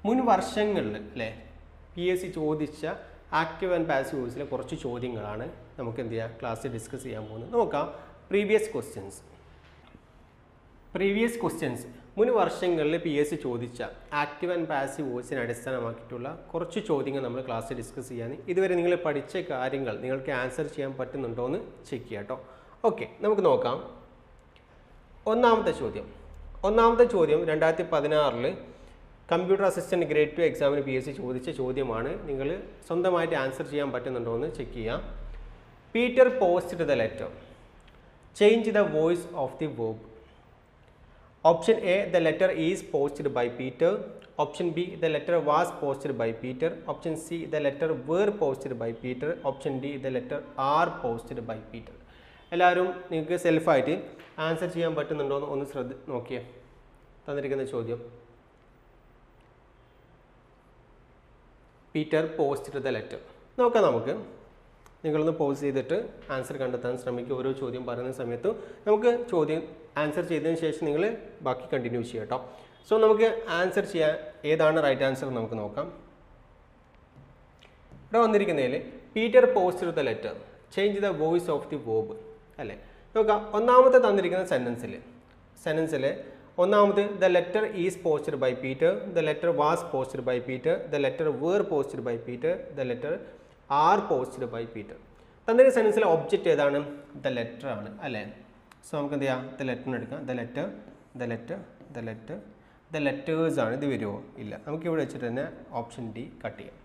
മുൻ വർഷങ്ങളിൽ അല്ലേ PSC ചോദിച്ച ആക്റ്റീവ് ആൻഡ് പാസീവ് വോയിസിലെ കുറച്ച് ചോദ്യങ്ങളാണ് നമുക്ക് എന്ത് ചെയ്യാം ക്ലാസ്സിൽ ഡിസ്കസ് ചെയ്യാൻ പോകുന്നത്. നോക്കാം പ്രീവിയസ് ക്വസ്റ്റ്യൻസ് മുൻ വർഷങ്ങളിൽ PSC ചോദിച്ച ആക്റ്റീവ് ആൻഡ് പാസീവ് വോയിസിനെ അടിസ്ഥാനമാക്കിയിട്ടുള്ള കുറച്ച് ചോദ്യങ്ങൾ നമ്മൾ ക്ലാസ്സിൽ ഡിസ്കസ് ചെയ്യാൻ. ഇതുവരെ നിങ്ങൾ പഠിച്ച കാര്യങ്ങൾ നിങ്ങൾക്ക് ആൻസർ ചെയ്യാൻ പറ്റുന്നുണ്ടോ എന്ന് ചെക്ക് ചെയ്യാം കേട്ടോ. ഓക്കെ, നമുക്ക് നോക്കാം. ഒന്നാമത്തെ ചോദ്യം 2016 കമ്പ്യൂട്ടർ അസിസ്റ്റൻറ്റ് ഗ്രേഡ് 2 എക്സാമിന് PSC ചോദിച്ച ചോദ്യമാണ്. നിങ്ങൾ സ്വന്തമായിട്ട് ആൻസർ ചെയ്യാൻ പറ്റുന്നുണ്ടോ എന്ന് ചെക്ക് ചെയ്യാം. Peter posted the letter, change the voice of the verb. Option A, the letter is posted by Peter. Option B, the letter was posted by Peter. Option C, the letter were posted by Peter. Option D, the letter are posted by Peter. എല്ലാവരും നിങ്ങൾക്ക് സെൽഫായിട്ട് answer ചെയ്യാൻ പറ്റുന്നുണ്ടോ എന്ന് ഒന്ന് നോക്കിയേ. തന്നിരിക്കുന്ന ചോദ്യം Peter posted the letter. നോക്കാം നമുക്ക്. നിങ്ങളൊന്ന് പോസ് ചെയ്തിട്ട് ആൻസർ കണ്ടെത്താൻ ശ്രമിക്കുക. ഓരോ ചോദ്യം പറയുന്ന സമയത്ത് നമുക്ക് ചോദ്യം ആൻസർ ചെയ്തതിന് ശേഷം നിങ്ങൾ ബാക്കി കണ്ടിന്യൂ ചെയ്യുക കേട്ടോ. സോ നമുക്ക് ആൻസർ ചെയ്യാൻ ഏതാണ് റൈറ്റ് ആൻസർ നമുക്ക് നോക്കാം. ഇവിടെ വന്നിരിക്കുന്നതിൽ Peter posted the letter, change the voice of the verb അല്ലേ. നോക്കാം, ഒന്നാമത്തെ തന്നിരിക്കുന്ന സെൻറ്റൻസിൽ ഒന്നാമത് the letter is posted by Peter, the letter was posted by Peter, the letter were posted by Peter, the letter are posted by Peter. തന്നിരിക്കുന്ന സെൻറ്റൻസിലെ object ഏതാണ്? The letter ആണ് അല്ലേ. സോ നമുക്ക് എന്ത് ചെയ്യാം, ദ ലെറ്ററിന് എടുക്കാം. ദ ലെറ്റേഴ്സ് ആണ്. ഇത് വരുമോ? ഇല്ല. നമുക്കിവിടെ വെച്ചിട്ട് തന്നെ ഓപ്ഷൻ ഡി കട്ട് ചെയ്യാം.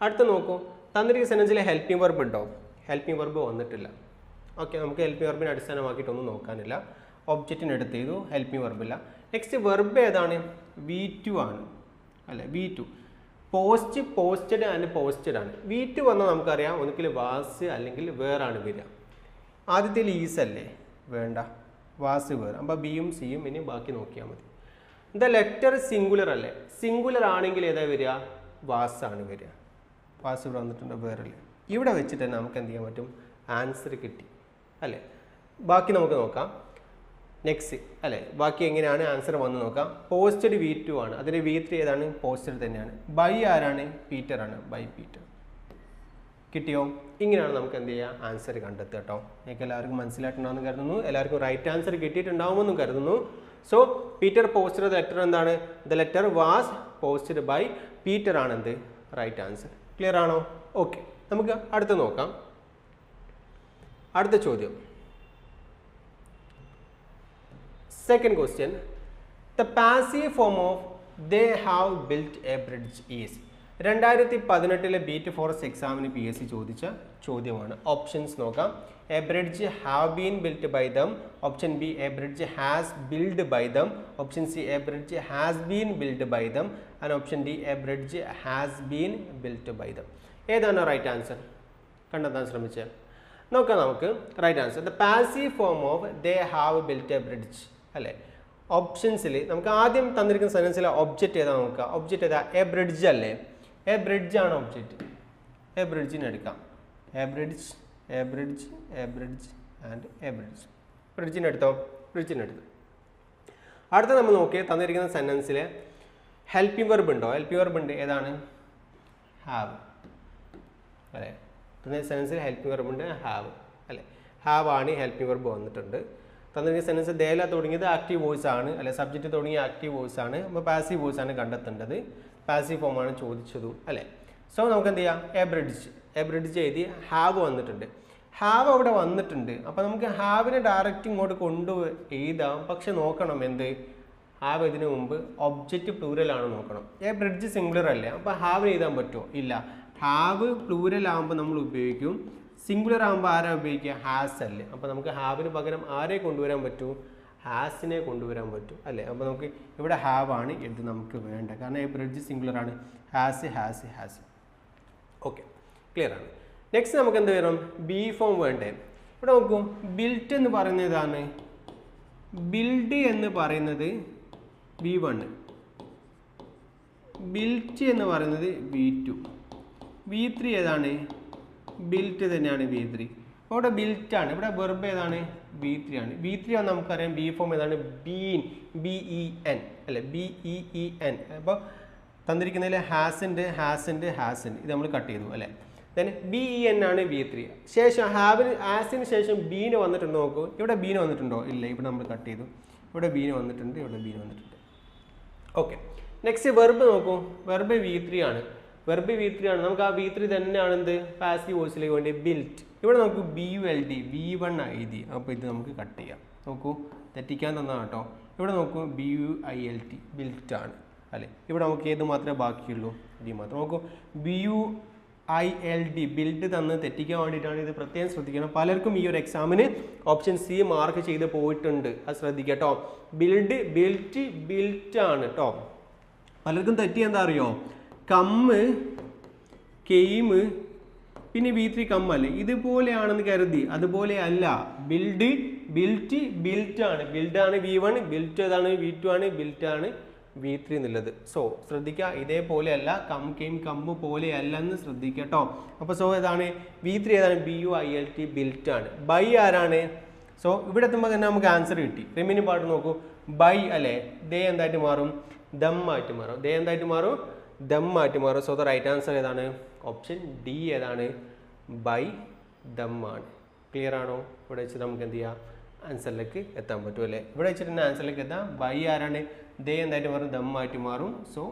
അടുത്ത നോക്കൂ, തന്നിരിക്കുന്ന സെൻറ്റൻസിലെ ഹെൽപ്പിംഗ് വെർബ് ഉണ്ടോ? ഹെൽപ്പിംഗ് വെർബ് വന്നിട്ടില്ല. ഓക്കെ, നമുക്ക് ഹെൽപ്പിംഗ് വെർബിനെ അടിസ്ഥാനമാക്കിയിട്ടൊന്നും നോക്കാനില്ല. ഒബ്ജക്റ്റിന് എടുത്ത് ചെയ്തു, ഹെൽപ്പിംഗ് വെർബില്ല. നെക്സ്റ്റ് വെർബ് ഏതാണ്? V2 ആണ് അല്ലേ. V2 post, posted and posted ആണ്. V2 വന്നാൽ നമുക്കറിയാം ഒന്നുകിൽ വാസ് അല്ലെങ്കിൽ വേറാണ് വരിക. ആദ്യത്തിൽ ഈസ് അല്ലേ, വേണ്ട, വാസ് വേർ. അപ്പോൾ ബിയും സിയും ഇനി ബാക്കി നോക്കിയാൽ മതി. ദ ലെറ്റർ സിംഗുലർ അല്ലേ. സിംഗുലർ ആണെങ്കിൽ ഏതാ വരിക? വാസ് ആണ് വരിക. വാസ് ഇവിടെ വന്നിട്ടുണ്ട്, വേറല്ലേ. ഇവിടെ വെച്ചിട്ട് തന്നെ നമുക്ക് എന്ത് ചെയ്യാൻ പറ്റും? ആൻസർ കിട്ടി അല്ലേ. ബാക്കി നമുക്ക് നോക്കാം. നെക്സ്റ്റ് അല്ലേ, ബാക്കി എങ്ങനെയാണ് ആൻസർ വന്ന് നോക്കാം. പോസ്റ്റഡ് V2 ആണ്. അതിന് V3 ഏതാണ്? പോസ്റ്റഡ് തന്നെയാണ്. ബൈ ആരാണ്? പീറ്റർ ആണ്. By Peter. കിട്ടിയോ? ഇങ്ങനെയാണ് നമുക്ക് എന്ത് ചെയ്യുക? ആൻസർ കണ്ടെത്തുക കേട്ടോ. നിങ്ങൾക്ക് എല്ലാവർക്കും മനസ്സിലായിട്ടുണ്ടാവുമെന്ന് കരുതുന്നു. എല്ലാവർക്കും റൈറ്റ് ആൻസർ കിട്ടിയിട്ടുണ്ടാവുമെന്നും കരുതുന്നു. So Peter posted the letter എന്താണ്? The letter was posted by Peter ആണ് എന്ത്? Right answer. ക്ലിയർ ആണോ? ഓക്കെ, നമുക്ക് അടുത്ത് നോക്കാം. അടുത്ത ചോദ്യം, second question, the passive form of they have built a bridge is. 2018 BEAT forest എക്സാമിന് PSC ചോദിച്ച ചോദ്യമാണ്. ഓപ്ഷൻസ് നോക്കാം. A bridge have been built by them. Option B, a bridge has build by them. Option C, a bridge has been build by them. And option D, a bridge has been built by them. ഏതാണ് right answer? കണ്ടെത്താൻ ശ്രമിച്ചത് നോക്കാം നമുക്ക്. Right answer the passive form of they have built a bridge അല്ലേ. ഓപ്ഷൻസിൽ നമുക്ക് ആദ്യം തന്നിരിക്കുന്ന സെൻറ്റൻസിലെ ഒബ്ജക്റ്റ് ഏതാ നോക്കുക. ഒബ്ജക്റ്റ് ഏതാ? എ ബ്രിഡ്ജ് അല്ലേ. എ ബ്രിഡ്ജ് ആണ് ഒബ്ജക്റ്റ്. എ ബ്രിഡ്ജിന് എടുക്കാം. A bridge and a bridge. ബ്രിഡ്ജിന് എടുത്തോ? ബ്രിഡ്ജിന് എടുത്തു. അടുത്ത നമ്മൾ നോക്കിയാൽ തന്നിരിക്കുന്ന സെൻറ്റൻസിൽ ഹെൽപ്പിംഗ് വെർബ് ഉണ്ടോ? ഹെൽപ്പിംഗ് വെർബ് ഉണ്ട്. ഏതാണ്? ഹാവ് അല്ലേ. സെൻറ്റൻസിൽ ഹെൽപ്പിംഗ് വെർബ് ഉണ്ട്, ഹാവ് അല്ലേ. ഹാവ് ആണ് ഹെൽപ്പിംഗ് വെർബ് വന്നിട്ടുണ്ട്. തന്നിരിക്കുന്ന സെൻറ്റൻസ് ദേല തുടങ്ങിയത് ആക്റ്റീവ് വോയിസ് ആണ് അല്ലെ. സബ്ജക്റ്റ് തുടങ്ങിയ ആക്റ്റീവ് വോയിസ് ആണ്. അപ്പോൾ പാസീവ് വോയിസ് ആണ് കണ്ടെത്തേണ്ടത്. പാസീവ് ഫോമാണ് ചോദിച്ചതും അല്ലേ. സോ നമുക്ക് എന്ത് ചെയ്യാം? എ ബ്രിഡ്ജ് എഴുതി ഹാവ് വന്നിട്ടുണ്ട്. ഹാവ് അവിടെ വന്നിട്ടുണ്ട്. അപ്പോൾ നമുക്ക് ഹാവിനെ ഡയറക്റ്റ് ഇങ്ങോട്ട് എഴുതാം. പക്ഷെ നോക്കണം എന്ത്? ഹാവ് ഇതിനു മുമ്പ് ഒബ്ജക്റ്റ് പ്ലൂരൽ ആണ് നോക്കണം. എ ബ്രിഡ്ജ് സിംഗുലർ അല്ലേ. അപ്പോൾ ഹാവിന് എഴുതാൻ പറ്റുമോ? ഇല്ല. ഹാവ് പ്ലൂരൽ ആകുമ്പോൾ നമ്മൾ ഉപയോഗിക്കും. സിംഗുലർ ആകുമ്പോൾ ആരാ ഉപയോഗിക്കുക? ഹാസ് അല്ലേ. അപ്പോൾ നമുക്ക് ഹാവിന് പകരം ആരെ കൊണ്ടുവരാൻ പറ്റൂ? ഹാസിനെ കൊണ്ടുവരാൻ പറ്റും അല്ലേ. അപ്പോൾ നമുക്ക് ഇവിടെ ഹാവ് ആണ് ഇത് നമുക്ക് വേണ്ട. കാരണം ഈ ബ്രിഡ്ജ് സിംഗുലർ ആണ്. ഹാസ്. ഓക്കെ, ക്ലിയർ ആണ്. നെക്സ്റ്റ് നമുക്ക് എന്ത് വേണം? ബി ഫോം വേണ്ടേ. ഇവിടെ നോക്കൂ, ബിൽറ്റ് എന്ന് പറയുന്നത് ഏതാണ്? ബിൽഡ് എന്ന് പറയുന്നത് V1, ബിൽറ്റ് എന്ന് പറയുന്നത് V2, V3 ഏതാണ്? ബിൽറ്റ് തന്നെയാണ് V3. അവിടെ ബിൽറ്റ് ആണ്. ഇവിടെ വെർബ് ഏതാണ്? V3 ആണ്. V3 ആണ് നമുക്കറിയാം. ബി ഫോം ഏതാണ്? BEN അല്ലെ. BEEN. അപ്പോൾ തന്നിരിക്കുന്നതിൽ ഹാസിൻ്റെ ഇത് നമ്മൾ കട്ട് ചെയ്തു അല്ലേ. ദെൻ BEN ആണ് V3. ശേഷം ഹാസിന് ശേഷം ബീന് വന്നിട്ടുണ്ടോ നോക്കൂ. ഇവിടെ ബീന് വന്നിട്ടുണ്ടോ? ഇല്ല. ഇവിടെ നമ്മൾ കട്ട് ചെയ്തു. ഇവിടെ ബീന് വന്നിട്ടുണ്ട്, ഇവിടെ ബീന് വന്നിട്ടുണ്ട്. ഓക്കെ. നെക്സ്റ്റ് വെർബ് നോക്കൂ. വെർബ് V3 ആണ്. നമുക്ക് ആ V3 തന്നെയാണ് എന്ത് പാസീവ് വോയിസിലേക്ക് വേണ്ടി ബിൽറ്റ്. ഇവിടെ നമുക്ക് BULD V1 എഴുതി. അപ്പോൾ ഇത് നമുക്ക് കട്ട് ചെയ്യാം. നോക്കൂ, തെറ്റിക്കാൻ തന്നതാണ് കേട്ടോ. ഇവിടെ നോക്കൂ BUILT ബിൽറ്റ് ആണ് അല്ലേ. ഇവിടെ നമുക്ക് ഏത് മാത്രമേ ബാക്കിയുള്ളൂ? ഡി മാത്രം. നോക്കൂ BUILD ബിൽഡ് തന്ന് തെറ്റിക്കാൻ വേണ്ടിയിട്ടാണ്. ഇത് പ്രത്യേകം ശ്രദ്ധിക്കണം. പലർക്കും ഈ ഒരു എക്സാമിന് ഓപ്ഷൻ സി മാർക്ക് ചെയ്ത് പോയിട്ടുണ്ട്. അത് ശ്രദ്ധിക്കുക കേട്ടോ. ബിൽറ്റ് ആണ് കേട്ടോ. പലർക്കും തെറ്റി എന്താ അറിയോ? കമ്മ് കെയിം പിന്നെ V3 കമ്മല്ലേ, ഇതുപോലെയാണെന്ന് കരുതി. അതുപോലെ അല്ല. ബിൽറ്റ് ആണ്. ബിൽഡാണ് V1, ബിൽറ്റ് ഏതാണ് V2 ആണ്, ബിൽറ്റ് ആണ് V3 എന്നുള്ളത്. സോ ശ്രദ്ധിക്കുക, ഇതേപോലെ അല്ല. കെയിം കമ്മ് പോലെ അല്ല എന്ന് ശ്രദ്ധിക്കുക കേട്ടോ. അപ്പോൾ സോ ഏതാണ് V3 ഏതാണ്? BUILT ബിൽറ്റ് ആണ്. ബൈ ആരാണ്? സോ ഇവിടെ എത്തുമ്പോൾ തന്നെ നമുക്ക് ആൻസർ കിട്ടി. റിമൈനിങ് പാർട്ട് നോക്കൂ. ബൈ അല്ലേ, ദേ എന്തായിട്ട് മാറും? ദം ആയിട്ട് മാറും. ദം ആയിട്ട് മാറും. സോ ദ റൈറ്റ് ആൻസർ ഏതാണ്? ഓപ്ഷൻ ഡി ഏതാണ്? ബൈ ദം ആണ്. ക്ലിയർ ആണോ? ഇവിടെ വെച്ച് നമുക്ക് എന്ത് ചെയ്യാം? ആൻസറിലേക്ക് എത്താൻ പറ്റും അല്ലേ. ഇവിടെ വെച്ചിട്ട് തന്നെ ആൻസറിലേക്ക് എത്താം. ബൈ ആരാണ്? ദേ എന്തായിട്ട് മാറും? ദം ആയിട്ട് മാറും. സോ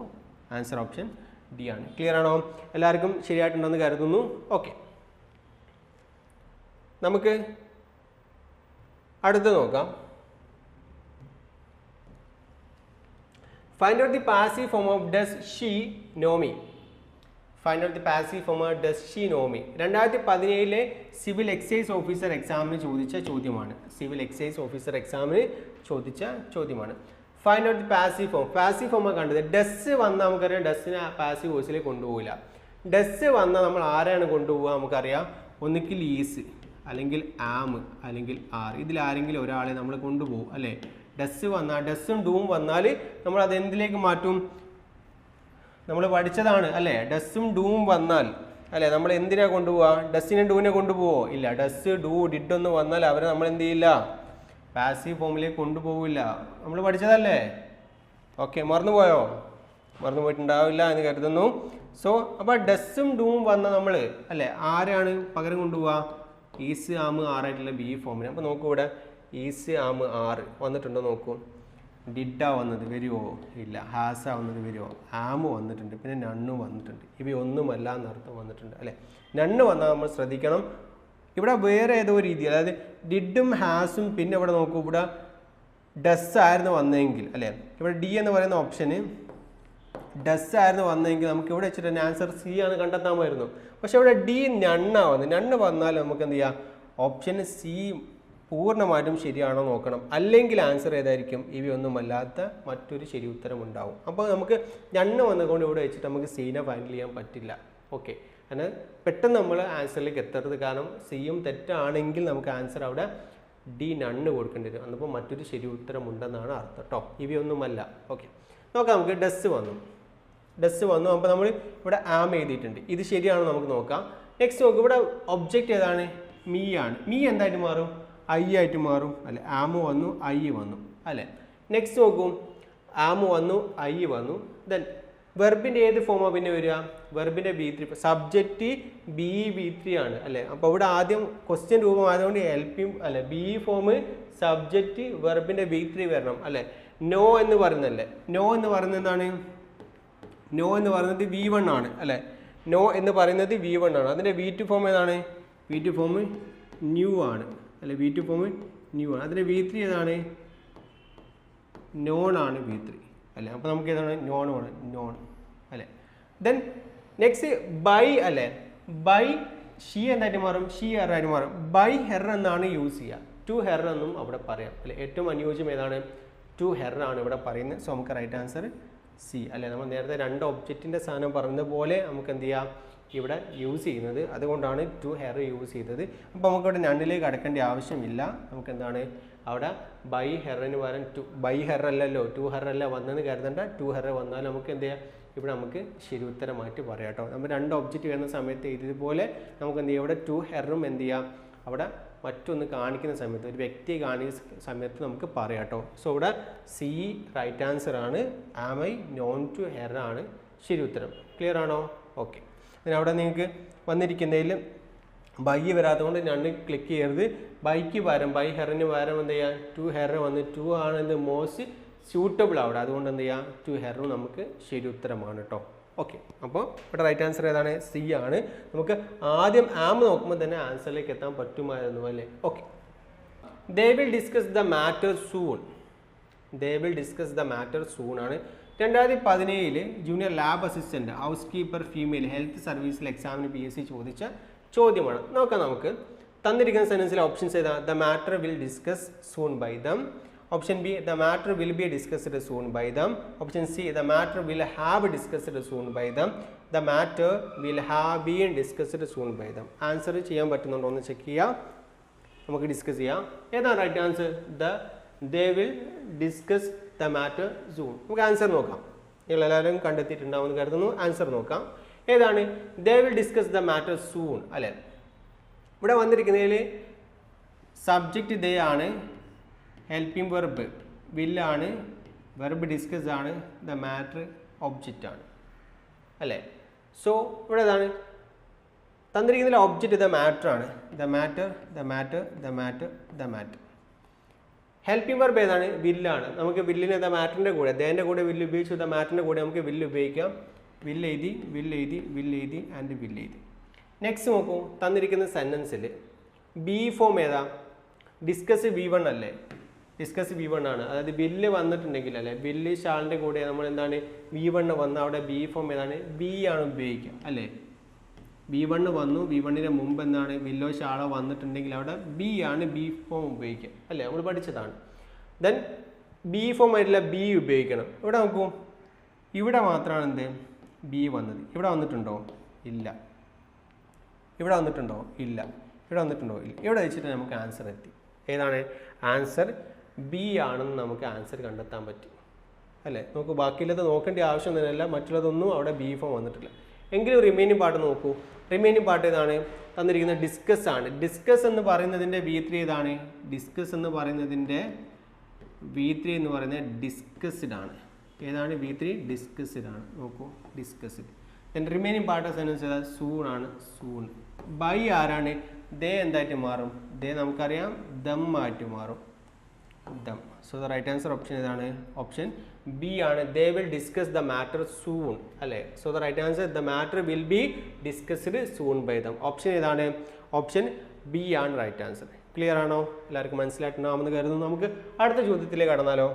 ആൻസർ ഓപ്ഷൻ ഡി ആണ്. ക്ലിയർ ആണോ? എല്ലാവർക്കും ശരിയായിട്ടുണ്ടെന്ന് കരുതുന്നു. ഓക്കെ, നമുക്ക് അടുത്ത് നോക്കാം. Find out the passive form of does she know me. 2017 civil excise officer എക്സാമിന് ചോദിച്ച ചോദ്യമാണ്. Find out the passive form. Passive form കണ്ടത് ഡസ് വന്നാൽ നമുക്കറിയാം ഡസ്സിനെ പാസീവ് വോയിസിലേക്ക് കൊണ്ടുപോകില്ല. ഡസ് വന്നാൽ നമ്മൾ ആരാണ് കൊണ്ടുപോവുക? നമുക്കറിയാം, ഒന്നുകിൽ ഈസ് അല്ലെങ്കിൽ ആം അല്ലെങ്കിൽ ആർ. ഇതിൽ ആരെങ്കിലും ഒരാളെ നമ്മൾ കൊണ്ടുപോകും അല്ലേ. ഡസ്സും ഡൂം വന്നാൽ നമ്മൾ അത് എന്തിലേക്ക് മാറ്റും? നമ്മൾ പഠിച്ചതാണ് അല്ലേ. ഡസ്സും ഡൂം വന്നാൽ അല്ലേ നമ്മൾ എന്തിനാ കൊണ്ടുപോവുക? ഡസ്സിനെ ഡൂവിനെ കൊണ്ടുപോവോ? ഇല്ല. ഡസ് ഡൂ ഡിഡ് ഒന്ന് വന്നാൽ അവരെ നമ്മൾ എന്ത് ചെയ്യില്ല? പാസീവ് ഫോമിലേക്ക് കൊണ്ടുപോകില്ല. നമ്മൾ പഠിച്ചതല്ലേ. ഓക്കെ, മറന്നുപോയോ? മറന്നു പോയിട്ടുണ്ടാവില്ല എന്ന് കരുതുന്നു. സോ അപ്പോൾ ഡസ്സും ഡൂം വന്ന നമ്മൾ അല്ലേ ആരാണ് പകരം കൊണ്ടുപോവുക? ഈസ് ആം ആറായിട്ടുള്ള ബി ഫോമിന്. അപ്പോൾ നോക്കൂ, ഇവിടെ ഈസ് ആം ആറ് വന്നിട്ടുണ്ടോ നോക്കൂ. ഡിഡാ വന്നത് വരുമോ? ഇല്ല. ഹാസ വന്നത് വരുമോ? ആം വന്നിട്ടുണ്ട്. പിന്നെ നണ്ണും വന്നിട്ടുണ്ട്. ഇവയൊന്നുമല്ല എന്നർത്ഥം വന്നിട്ടുണ്ട് അല്ലേ. നണ്ണ് വന്നാൽ നമ്മൾ ശ്രദ്ധിക്കണം. ഇവിടെ വേറെ ഏതോ രീതി, അതായത് ഡിഡും ഹാസും പിന്നെ ഇവിടെ നോക്കൂ, ഇവിടെ ഡസ് ആയിരുന്നു വന്നെങ്കിൽ അല്ലേ. ഇവിടെ ഡി എന്ന് പറയുന്ന ഓപ്ഷന് ഡസ് ആയിരുന്നു വന്നെങ്കിൽ നമുക്ക് ഇവിടെ വെച്ചിട്ട് ആൻസർ സി ആണ് കണ്ടെത്താമായിരുന്നു. പക്ഷെ ഇവിടെ ഡി നണ്ണാ വന്നത്. നണ്ണ് വന്നാൽ നമുക്ക് എന്ത് ചെയ്യാം? ഓപ്ഷൻ സി പൂർണ്ണമായിട്ടും ശരിയാണോ നോക്കണം. അല്ലെങ്കിൽ ആൻസർ ഏതായിരിക്കും? ഇവയൊന്നുമല്ലാത്ത മറ്റൊരു ശരി ഉത്തരം ഉണ്ടാവും. അപ്പോൾ നമുക്ക് നണ്ണ് വന്നുകൊണ്ട് ഇവിടെ വെച്ചിട്ട് നമുക്ക് സീനെ ഫൈനൽ ചെയ്യാൻ പറ്റില്ല. ഓക്കെ, അങ്ങനെ പെട്ടെന്ന് നമ്മൾ ആൻസറിലേക്ക് എത്തരുത്. കാരണം സിയും തെറ്റാണെങ്കിൽ നമുക്ക് ആൻസർ അവിടെ ഡി നണ്ണ് കൊടുക്കേണ്ടി വരും. അന്നപ്പോൾ മറ്റൊരു ശരി ഉത്തരം ഉണ്ടെന്നാണ് അർത്ഥം കേട്ടോ. ഇവയൊന്നുമല്ല. ഓക്കെ, നോക്കാം. നമുക്ക് ഡസ് വന്നു. അപ്പോൾ നമ്മൾ ഇവിടെ ആം എഴുതിയിട്ടുണ്ട്. ഇത് ശരിയാണോ നമുക്ക് നോക്കാം. നെക്സ്റ്റ് നോക്കും. ഇവിടെ ഒബ്ജക്റ്റ് ഏതാണ്? മീ ആണ്. മീ എന്തായിട്ട് മാറും? ഐ ആയിട്ട് മാറും അല്ലെ. ആമ് വന്നു, ഐ വന്നു അല്ലേ. നെക്സ്റ്റ് നോക്കും. ആമ് വന്നു, ഐ വന്നു. ദെൻ വെർബിൻ്റെ ഏത് ഫോമാണ് പിന്നെ വരിക? വെർബിൻ്റെ V3. സബ്ജക്റ്റ് V3 ആണ് അല്ലേ. അപ്പോൾ ഇവിടെ ആദ്യം ക്വസ്റ്റ്യൻ രൂപം ആയതുകൊണ്ട് ഹെൽപ്പിംഗ് അല്ലെ. ബി ഫോം സബ്ജക്റ്റ് വെർബിൻ്റെ V3 വരണം അല്ലേ. നോ എന്ന് പറയുന്നല്ലേ. നോ എന്ന് പറയുന്നത് എന്താണ്? നോ എന്ന് പറയുന്നത് V1 ആണ് അല്ലേ. നോ എന്ന് പറയുന്നത് V1 ആണ്. അതിൻ്റെ V2 ഫോം ഏതാണ്? V2 ഫോം ന്യൂ ആണ് അല്ലെ. V2 ഫോം ന്യൂ ആണ്. അതിൻ്റെ V3 ഏതാണ്? നോൺ ആണ് V3 അല്ലേ. അപ്പോൾ നമുക്ക് ഏതാണ്? നോൺ അല്ലേ. ദെൻ നെക്സ്റ്റ് ബൈ അല്ലേ. ബൈ ഷീ എന്തായിട്ട് മാറും? ഷീ ഹെർ ആയിട്ട് മാറും. ബൈ ഹെർ എന്നാണ് യൂസ് ചെയ്യുക. ടു ഹെർ എന്നും അവിടെ പറയാം അല്ലെ. ഏറ്റവും അനുയോജ്യം ഏതാണ്? ടു ഹെർ ആണ് ഇവിടെ പറയുന്നത്. സോ നമുക്ക് റൈറ്റ് ആൻസർ സി അല്ലേ. നമ്മൾ നേരത്തെ രണ്ട് ഒബ്ജക്റ്റിൻ്റെ സാധനം പറഞ്ഞതുപോലെ നമുക്ക് എന്ത് ചെയ്യാം? ഇവിടെ യൂസ് ചെയ്യുന്നത്. അതുകൊണ്ടാണ് ടു ഹെർ യൂസ് ചെയ്തത്. അപ്പോൾ നമുക്കിവിടെ നണ്ണിലേക്ക് അടക്കേണ്ട ആവശ്യമില്ല. നമുക്ക് എന്താണ് അവിടെ ബൈ ഹെറിന് പകരം ബൈ ഹെർ അല്ലല്ലോ, ടു ഹെർ അല്ല വന്നെന്ന് കരുതണ്ട. ടു ഹെർ വന്നാൽ നമുക്ക് എന്ത് ചെയ്യാം? ഇവിടെ നമുക്ക് ശരി ഉത്തരമായിട്ട് പറയാം കേട്ടോ. നമ്മൾ രണ്ട് ഒബ്ജക്റ്റ് വരുന്ന സമയത്ത് ഇതുപോലെ നമുക്ക് എന്ത് ചെയ്യാം? ഇവിടെ ടു ഹെറും എന്ത് ചെയ്യാം? അവിടെ മറ്റൊന്ന് കാണിക്കുന്ന സമയത്ത്, ഒരു വ്യക്തിയെ കാണിക്കുന്ന സമയത്ത് നമുക്ക് പറയാം കേട്ടോ. സോ ഇവിടെ സി റൈറ്റ് ആൻസർ ആണ്. Am I known to her ആണ് ശരി ഉത്തരം. ക്ലിയർ ആണോ? ഓക്കെ. പിന്നെ അവിടെ നിങ്ങൾക്ക് വന്നിരിക്കുന്നതിൽ ബൈ വരാത്തതുകൊണ്ട് ഞാൻ ക്ലിക്ക് ചെയ്യരുത്. ബൈക്ക് പകരം ബൈ ഹെറിന് പകരം എന്ത് ചെയ്യാം, ടു ഹെർ വന്ന് ടു ആണ് എന്ത് മോസ്റ്റ് സ്യൂട്ടബിൾ അവിടെ. അതുകൊണ്ട് എന്ത് ചെയ്യാം, ടു ഹെറും നമുക്ക് ശരി ഉത്തരമാണ് കേട്ടോ. ഓക്കെ. അപ്പോൾ ഇവിടെ റൈറ്റ് ആൻസർ ഏതാണ്? സി ആണ്. നമുക്ക് ആദ്യം ആം നോക്കുമ്പോൾ തന്നെ ആൻസറിലേക്ക് എത്താൻ പറ്റുമായിരുന്നു അല്ലേ? Okay. They will discuss the matter soon. They will discuss the matter soon ആണ്. 2017 junior lab assistant house keeper female health സർവീസിൽ എക്സാമിന് PSC ചോദിച്ച ചോദ്യമാണ്. നോക്കാം നമുക്ക്. തന്നിരിക്കുന്ന സെൻറ്റൻസിലെ ഓപ്ഷൻസ് ഏതാ? The matter will discuss soon by them. Option B, the matter will be discussed soon by them. Option C, the matter will have discussed soon by them. The matter will have been discussed soon by them. Answer ചെയ്യാൻ പറ്റുന്നുണ്ടോ എന്ന് check ചെയ്യാം. നമുക്ക് discuss ചെയ്യാം. ഏതാണ് right answer? They will discuss the matter soon. നമുക്ക് answer നോക്കാം. നിങ്ങളെല്ലാവരും കണ്ടെത്തിയിട്ടുണ്ടാവുമെന്ന് കരുതുന്നു. ആൻസർ നോക്കാം. ഏതാണ്? They will discuss the matter soon അല്ലേ? ഇവിടെ വന്നിരിക്കുന്നതിൽ സബ്ജക്റ്റ് ദേ ആണ്, ഹെൽപ്പിംഗ് വെർബ് വില്ലാണ്, വെർബ് ഡിസ്കസ് ആണ്, ദ മാറ്റർ ഒബ്ജക്റ്റ് ആണ് അല്ലേ? സോ ഇവിടെ ഏതാണ് തന്നിരിക്കുന്നതിൽ ഒബ്ജക്റ്റ്? ദ മാറ്റർ ആണ്. The matter, the matter, the matter, the matter. Helping verb ഏതാണ്? വില്ലാണ്. നമുക്ക് വില്ലിന് ദ മാറ്ററിൻ്റെ കൂടെ, ദേൻ്റെ കൂടെ വില്ല് ഉപയോഗിച്ചു, ദ മാറ്ററിൻ്റെ കൂടെ നമുക്ക് വില്ല് ഉപയോഗിക്കാം. വില്ല് എഴുതി, വില്ല് എഴുതി, വില്ല് എഴുതി ആൻഡ് വില്ല് എഴുതി. നെക്സ്റ്റ് നോക്കൂ. തന്നിരിക്കുന്ന സെൻറ്റൻസിൽ ബി ഫോം ഏതാ? ഡിസ്കസ് V1 അല്ലേ? ഡിസ്കസ് V1 ആണ്. അതായത് ബില്ല് വന്നിട്ടുണ്ടെങ്കിൽ അല്ലേ, ബില്ല് ഷാളിൻ്റെ കൂടെ നമ്മൾ എന്താണ് V1 വന്ന അവിടെ ബി ഫോം ഏതാണ്? ബി ആണ് ഉപയോഗിക്കുക അല്ലേ? V1 വന്നു, V1ൻ്റെ മുമ്പ് എന്താണ് ബില്ലോ ഷാളോ വന്നിട്ടുണ്ടെങ്കിൽ അവിടെ ബി ആണ് ബി ഫോം ഉപയോഗിക്കുക അല്ലേ? നമ്മൾ പഠിച്ചതാണ്. ദെൻ ബി ഫോം ആയിട്ടില്ല, ബി ഉപയോഗിക്കണം. ഇവിടെ നോക്കൂ. ഇവിടെ മാത്രമാണ് എന്ത് ബി വന്നത്. ഇവിടെ വന്നിട്ടുണ്ടോ? ഇല്ല. ഇവിടെ വന്നിട്ടുണ്ടോ? ഇല്ല. ഇവിടെ വന്നിട്ടുണ്ടോ? ഇല്ല. ഇവിടെ വെച്ചിട്ട് നമുക്ക് ആൻസർ എത്തി. ഏതാണ് ആൻസർ? ബി ആണെന്ന് നമുക്ക് ആൻസർ കണ്ടെത്താൻ പറ്റും അല്ലേ? നമുക്ക് ബാക്കിയുള്ളത് നോക്കേണ്ട ആവശ്യം തന്നെയല്ല. മറ്റുള്ളതൊന്നും അവിടെ ബി ഫോം വന്നിട്ടില്ല. എങ്കിലും റിമൈനിങ് പാർട്ട് നോക്കൂ. റിമൈനിങ് പാർട്ട് ഏതാണ്? തന്നിരിക്കുന്നത് ഡിസ്കസ് ആണ്. ഡിസ്കസ് എന്ന് പറയുന്നതിൻ്റെ V3 ഏതാണ്? ഡിസ്കസ് എന്ന് പറയുന്നതിൻ്റെ V3 എന്ന് പറയുന്നത് ഡിസ്കസ്ഡ് ആണ്. ഏതാണ്? V3 ഡിസ്കസ്ഡ് ആണ്. നോക്കൂ, discussed. Then remaining part of sentence ഏതാ? സൂൺ ആണ്. സൂൺ. ബൈ ആരാണ്? ദേ എന്തായിട്ട് മാറും? ദേ നമുക്കറിയാം ദം ആയിട്ട് മാറും. Them. So the right answer option ഏതാണ്? ഓപ്ഷൻ ബി ആണ്. They will discuss the matter soon അല്ലേ? So the right answer the matter will be discussed soon by them. Option ഏതാണ്? ഓപ്ഷൻ ബി ആണ് right answer. Clear ആണോ? എല്ലാവർക്കും മനസ്സിലായിട്ടുണ്ടാവുമെന്ന് കരുതുന്നു. നമുക്ക് അടുത്ത ചോദ്യത്തിലേക്ക് കടന്നാലോ?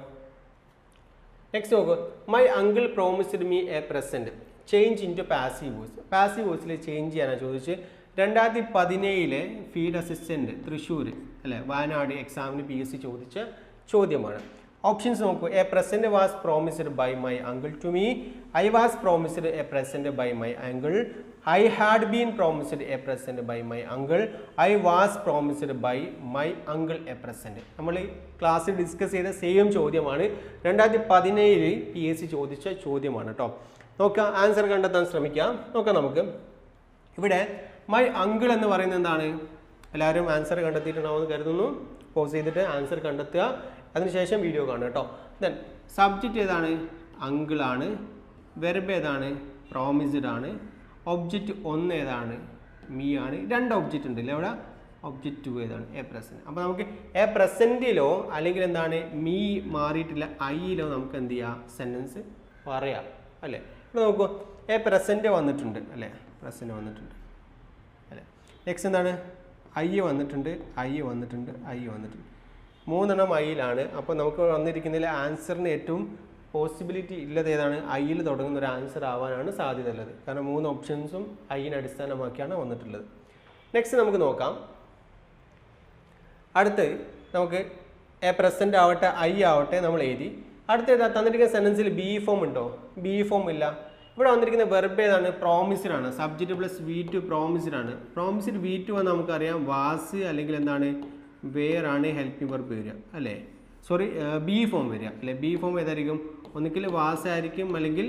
നെക്സ്റ്റ് നോക്കൂ. My uncle promised me a present change into passive voice. Passive വോയിസിൽ ചേഞ്ച് ചെയ്യാനാണ് ചോദിച്ച്. 2017 ഫീൽഡ് അസിസ്റ്റന്റ് തൃശ്ശൂർ അല്ലെ, വയനാട് എക്സാമിന് PSC ചോദിച്ച ചോദ്യമാണ്. ഓപ്ഷൻസ് നോക്കൂ. A present was promised by my uncle to me. I was promised a present by my uncle. I had been promised a present by my uncle. I was promised by my uncle a present. നമ്മൾ ക്ലാസ്സിൽ discuss ചെയ്ത same ചോദ്യമാണ്. 2017 PSC ചോദിച്ച ചോദ്യമാണ് കേട്ടോ. നോക്കാം, answer കണ്ടെത്താൻ ശ്രമിക്കാം. നോക്കാം നമുക്ക്. ഇവിടെ മൈ അങ്കിൾ എന്ന് പറയുന്നത് എന്താണ്? എല്ലാവരും ആൻസർ കണ്ടെത്തിയിട്ടുണ്ടാവുമെന്ന് കരുതുന്നു. പോസ് ചെയ്തിട്ട് ആൻസർ കണ്ടെത്തുക. അതിനുശേഷം വീഡിയോ കാണുക കേട്ടോ. ദെൻ സബ്ജക്റ്റ് ഏതാണ്? അങ്കിളാണ്. വെർബ് ഏതാണ്? പ്രോമിസ്ഡ് ആണ്. ഒബ്ജക്റ്റ് 1 ഏതാണ്? മീ ആണ്. 2 ഒബ്ജക്റ്റ് ഉണ്ടല്ലേ അവിടെ. ഒബ്ജക്റ്റ് 2 ഏതാണ്? A present. അപ്പോൾ നമുക്ക് എ പ്രസൻറ്റിലോ അല്ലെങ്കിൽ എന്താണ് മീ മാറിയിട്ടില്ല ഐയിലോ നമുക്ക് എന്ത് ചെയ്യാം? സെൻറ്റൻസ് പറയാം അല്ലേ? ഇവിടെ നോക്കൂ. എ പ്രസൻറ്റ് വന്നിട്ടുണ്ട് അല്ലേ? പ്രസൻറ്റ് വന്നിട്ടുണ്ട് അല്ലേ? നെക്സ്റ്റ് എന്താണ്? ഐ വന്നിട്ടുണ്ട്, ഐ വന്നിട്ടുണ്ട്, ഐ വന്നിട്ടുണ്ട്. 3 ഐയിലാണ്. അപ്പോൾ നമുക്ക് വന്നിരിക്കുന്നതിൽ ആൻസറിന് ഏറ്റവും പോസിബിലിറ്റി ഉള്ളത് ഏതാണ്? ഐയിൽ തുടങ്ങുന്ന ഒരു ആൻസർ ആവാനാണ് സാധ്യത ഉള്ളത്. കാരണം 3 ഓപ്ഷൻസും ഐനെ അടിസ്ഥാനമാക്കിയാണ് വന്നിട്ടുള്ളത്. നെക്സ്റ്റ് നമുക്ക് നോക്കാം. അടുത്ത് നമുക്ക് എ പ്രസൻറ്റ് ആവട്ടെ ഐ ആവട്ടെ നമ്മൾ എഴുതി. അടുത്ത ഏതാ? തന്നിരിക്കുന്ന സെൻറ്റൻസിൽ ബി ഫോം ഉണ്ടോ? ബി ഫോം ഇല്ല. ഇവിടെ വന്നിരിക്കുന്ന വെർബ് ഏതാണ്? പ്രോമിസ്ഡ് ആണ്. സബ്ജക്റ്റ് പ്ലസ് V2 പ്രോമിസ്ഡ് ആണ്. പ്രോമിസ്ഡ് V2 എന്ന് നമുക്കറിയാം വാസ് അല്ലെങ്കിൽ എന്താണ് വേർ ആണ് ഹെൽപ്പിംഗ് വെർബ് വരിക അല്ലേ? സോറി, ബി ഫോം വരിക അല്ലേ? ബി ഫോം ഏതായിരിക്കും? ഒന്നുകിൽ വാസ് ആയിരിക്കും അല്ലെങ്കിൽ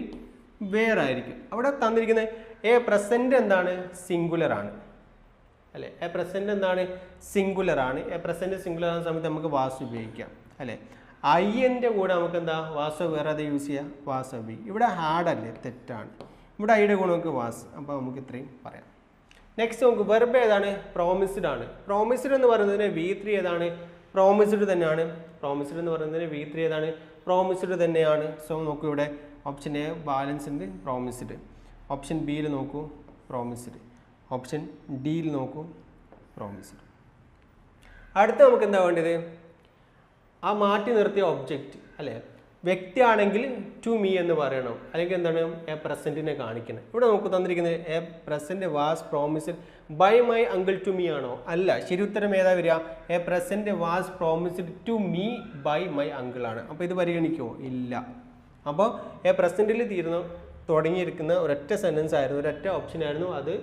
വേർ ആയിരിക്കും. അവിടെ തന്നിരിക്കുന്ന എ പ്രസൻറ്റ് എന്താണ്? സിംഗുലർ ആണ് അല്ലേ? എ പ്രസൻറ്റ് എന്താണ്? സിംഗുലർ ആണ്. എ പ്രസൻറ്റ് സിംഗുലർ ആകുന്ന സമയത്ത് നമുക്ക് വാസ് ഉപയോഗിക്കാം അല്ലേ? ഐൻ്റെ കൂടെ നമുക്ക് എന്താ വാസ് വേറെ അത് യൂസ് ചെയ്യാം, വാസ് ബി. ഇവിടെ ഹാഡല്ലേ, തെറ്റാണ്. ഇവിടെ ഐയുടെ കൂടെ നമുക്ക് വാസ്. അപ്പോൾ നമുക്ക് ഇത്രയും പറയാം. നെക്സ്റ്റ് നമുക്ക് വെർബ് ഏതാണ്? പ്രോമിസ്ഡ് ആണ്. പ്രോമിസ്ഡ് എന്ന് പറയുന്നതിന് V3 ഏതാണ്? പ്രോമിസ്ഡ് തന്നെയാണ്. പ്രോമിസ്ഡ് എന്ന് പറയുന്നതിന് V3 ഏതാണ്? പ്രോമിസ്ഡ് തന്നെയാണ്. സോ നോക്കൂ, ഇവിടെ ഓപ്ഷൻ എ ബാലൻസ് ഉണ്ട്, പ്രോമിസ്ഡ്. ഓപ്ഷൻ ബിയിൽ നോക്കൂ, പ്രോമിസ്ഡ്. ഓപ്ഷൻ ഡിയിൽ നോക്കൂ, പ്രോമിസ്ഡ്. അടുത്ത നമുക്ക് എന്താ വേണ്ടത്? ആ മാറ്റി നിർത്തിയ ഒബ്ജക്റ്റ് അല്ലേ, വ്യക്തിയാണെങ്കിൽ ടു മീ എന്ന് പറയണം, അല്ലെങ്കിൽ എന്താണ് എ പ്രസൻറ്റിനെ കാണിക്കണം. ഇവിടെ നമുക്ക് തന്നിരിക്കുന്നത് a present was promised by my uncle to me ആണോ? അല്ല. ശരി ഉത്തരം ഏതാ വരിക? A present was promised to me by my uncle ആണ്. അപ്പോൾ ഇത് പരിഗണിക്കുമോ? ഇല്ല. അപ്പോൾ എ പ്രസൻറ്റിൽ തുടങ്ങിയിരിക്കുന്ന ഒരൊറ്റ സെൻറ്റൻസ് ആയിരുന്നു, ഒരൊറ്റ ഓപ്ഷൻ ആയിരുന്നു. അത്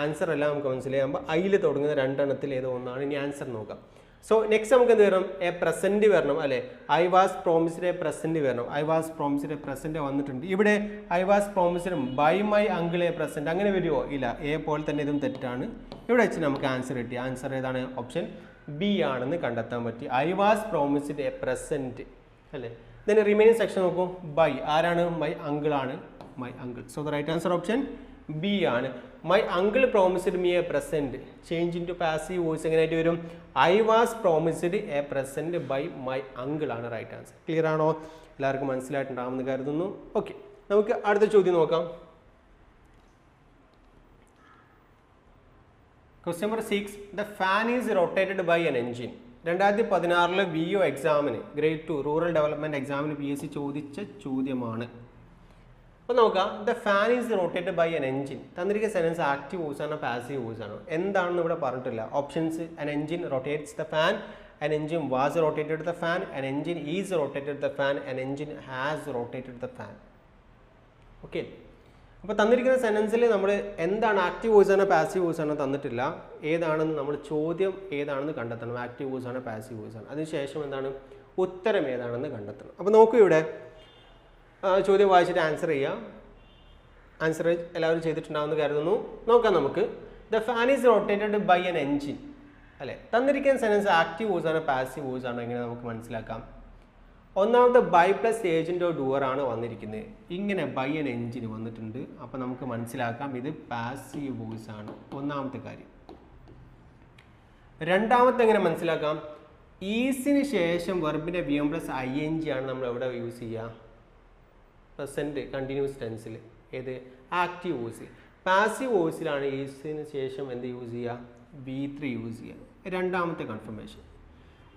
ആൻസർ അല്ല നമുക്ക് മനസ്സിലാകുമ്പോൾ ഐയിൽ തുടങ്ങുന്ന രണ്ടെണ്ണത്തിൽ ഏതോ ഒന്നാണ്. ഇനി ആൻസർ നോക്കാം. സോ നെക്സ്റ്റ് നമുക്ക് എന്ത് വരണം? എ പ്രസൻറ്റ് വരണം അല്ലേ. I was promised a present വരണം. I was promised a present വന്നിട്ടുണ്ട്. ഇവിടെ I was promised by my uncle a present, അങ്ങനെ വരുമോ? ഇല്ല. എ പോലെ തന്നെ ഇതും തെറ്റാണ്. ഇവിടെ വെച്ച് നമുക്ക് ആൻസർ കിട്ടി. ആൻസർ ഏതാണ്? ഓപ്ഷൻ ബി ആണെന്ന് കണ്ടെത്താൻ പറ്റി. I was promised a present അല്ലേ. then റിമൈനിങ് സെക്ഷൻ നോക്കൂ. ബൈ ആരാണ്? മൈ അങ്കിൾ ആണ്. My uncle. So the right answer option B ആണ്. My uncle promised me a present. Change into passive voice എങ്ങനെയായിട്ട് വരും? I was promised a present by my uncle ആണ് right answer. Clear ആണോ? എല്ലാവർക്കും മനസ്സിലായിട്ടുണ്ടാകുമെന്ന് കരുതുന്നു. Okay, നമുക്ക് അടുത്ത ചോദ്യം നോക്കാം. Question number 6. The fan is rotated by an engine. 2016 VO എക്സാമിന് ഗ്രേഡ് 2 റൂറൽ ഡെവലപ്മെൻറ്റ് എക്സാമിന് PSC ചോദിച്ച ചോദ്യമാണ്. അപ്പോൾ നോക്കാം. The fan is rotated by an engine. തന്നിരിക്കുന്ന സെൻറ്റൻസ് ആക്റ്റീവ് വോയിസ് ആണോ പാസീവ് വോയിസ് ആണോ എന്താണെന്ന് ഇവിടെ പറഞ്ഞിട്ടില്ല. Options: an engine rotates the fan, an engine was rotated the fan, an engine is rotated the fan, an engine has rotated the fan. Okay, അപ്പോൾ തന്നിരിക്കുന്ന സെൻറ്റൻസിൽ നമ്മൾ എന്താണ് ആക്റ്റീവ് വോയിസ് ആണോ പാസീവ് വോയിസ് ആണോ തന്നിട്ടില്ല. ഏതാണെന്ന് നമ്മൾ ചോദ്യം ഏതാണെന്ന് കണ്ടെത്തണം. ആക്റ്റീവ് വോയിസ് ആണോ പാസീവ് വോയിസ് ആണോ. അതിനുശേഷം എന്താണ് ഉത്തരം ഏതാണെന്ന് കണ്ടെത്തണം. അപ്പോൾ നോക്കൂ, ഇവിടെ ചോദ്യം വായിച്ചിട്ട് ആൻസർ ചെയ്യാം. ആൻസർ എല്ലാവരും ചെയ്തിട്ടുണ്ടാവുമെന്ന് കരുതുന്നു. നോക്കാം നമുക്ക്. The fan is rotated by an engine അല്ലേ. തന്നിരിക്കുന്ന സെൻറ്റൻസ് ആക്റ്റീവ് വോയിസ് ആണോ പാസീവ് വോയിസ് ആണോ എങ്ങനെ നമുക്ക് മനസ്സിലാക്കാം? ഒന്നാമത്തെ ബൈ പ്ലസ് ഏജൻറ്റോ ഡുവർ ആണ് വന്നിരിക്കുന്നത്. ഇങ്ങനെ ബൈ എൻ എൻജിൻ വന്നിട്ടുണ്ട്. അപ്പോൾ നമുക്ക് മനസ്സിലാക്കാം ഇത് പാസീവ് വോയിസ് ആണ്. ഒന്നാമത്തെ കാര്യം. രണ്ടാമത്തെ എങ്ങനെ മനസ്സിലാക്കാം? ഈസിന് ശേഷം വെർബിൻ്റെ VM പ്ലസ് ING ആണ് നമ്മൾ എവിടെ യൂസ് ചെയ്യുക? പ്രസൻറ്റ് കണ്ടിന്യൂസ് ടെൻസിൽ. ഏത്? ആക്റ്റീവ് വോയിസിൽ. പാസീവ് വോയിസിലാണ് ഈസിന് ശേഷം എന്ത് യൂസ് ചെയ്യുക? V3 യൂസ് ചെയ്യുക. രണ്ടാമത്തെ കൺഫർമേഷൻ.